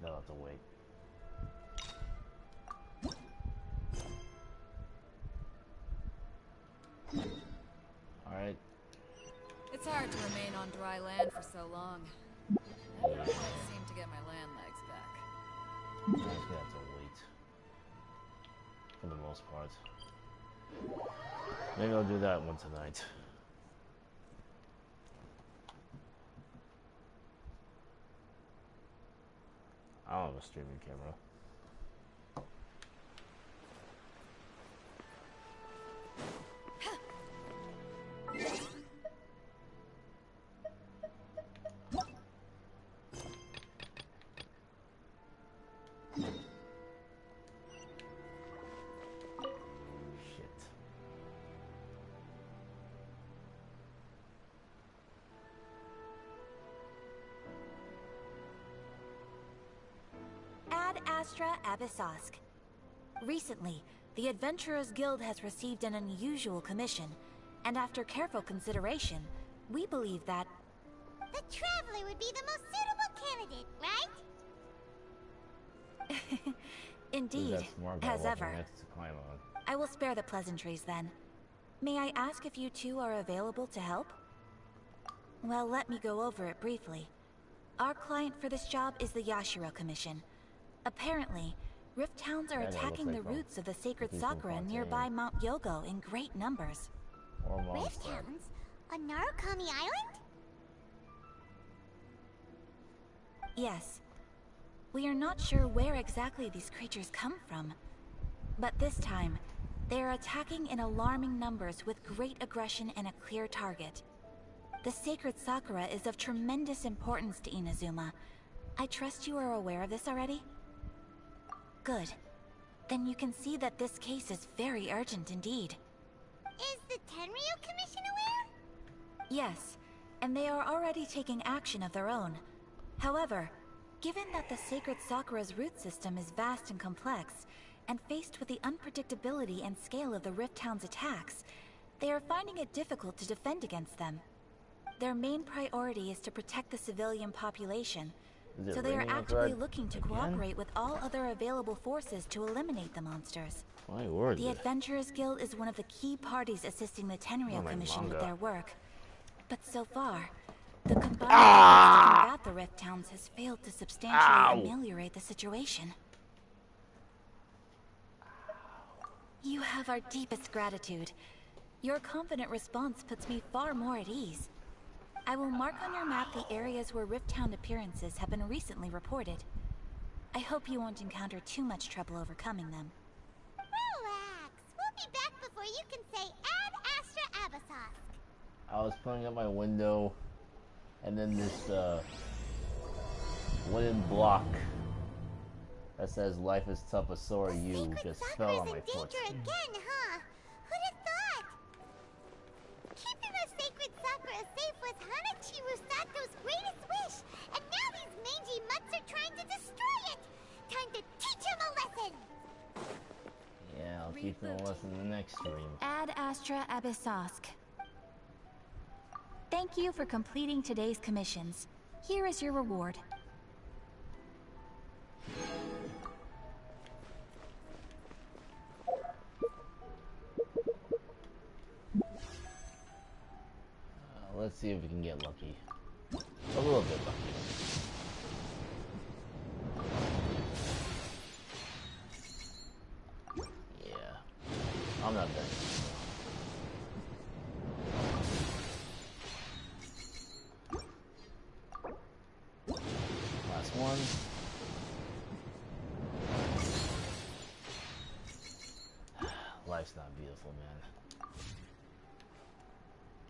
They'll have to wait. Alright. It's hard to remain on dry land for so long. I never quite seem to get my land legs back. I'm just gonna have to wait. For the most part. Maybe I'll do that one tonight. I don't have a streaming camera. Ad Astra Abyssosk. Recently, the Adventurers Guild has received an unusual commission, and after careful consideration, we believe that... The Traveler would be the most suitable candidate, right? Indeed, as ever. I will spare the pleasantries then. May I ask if you two are available to help? Well, let me go over it briefly. Our client for this job is the Yashiro Commission. Apparently, Rift Towns are attacking the roots of the sacred Sakura nearby Mount Yogo in great numbers. Rift Towns? On Narukami Island? Yes. We are not sure where exactly these creatures come from. But this time, they are attacking in alarming numbers with great aggression and a clear target. The sacred Sakura is of tremendous importance to Inazuma. I trust you are aware of this already? Good. Then you can see that this case is very urgent indeed. Is the Tenryu Commission aware? Yes, and they are already taking action of their own. However, given that the sacred Sakura's root system is vast and complex, and faced with the unpredictability and scale of the Rift Town's attacks, they are finding it difficult to defend against them. Their main priority is to protect the civilian population, so they are actively looking to cooperate with all other available forces to eliminate the monsters. My word. The Adventurers Guild is one of the key parties assisting the Tenryu Commission with their work. But so far, the combined efforts to combat the Rift Towns has failed to substantially ameliorate the situation. You have our deepest gratitude. Your confident response puts me far more at ease. I will mark on your map the areas where Rift Town appearances have been recently reported. I hope you won't encounter too much trouble overcoming them. Relax, we'll be back before you can say Ad Astra Abyssos. I was pulling up my window, and then this wooden block that says "Life is tough, but so are you" just fell on my foot. Again, huh? Who'd have thought? Keeping our sacred Sakura safe was Hanachiru Sato's greatest wish, and now these mangy mutts are trying to destroy it! Time to teach him a lesson! Yeah, I'll teach them a lesson in the next stream. Ad Astra Abyssos. Thank you for completing today's commissions. Here is your reward. Let's see if we can get lucky. A little bit lucky. Yeah. I'm not betting. Last one. Life's not beautiful, man.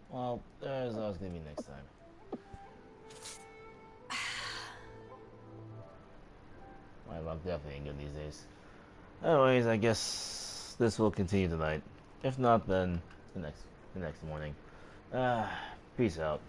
Well, there's always gonna be next time. My luck definitely ain't good these days. Anyways, I guess this will continue tonight. If not, then the next morning. Peace out.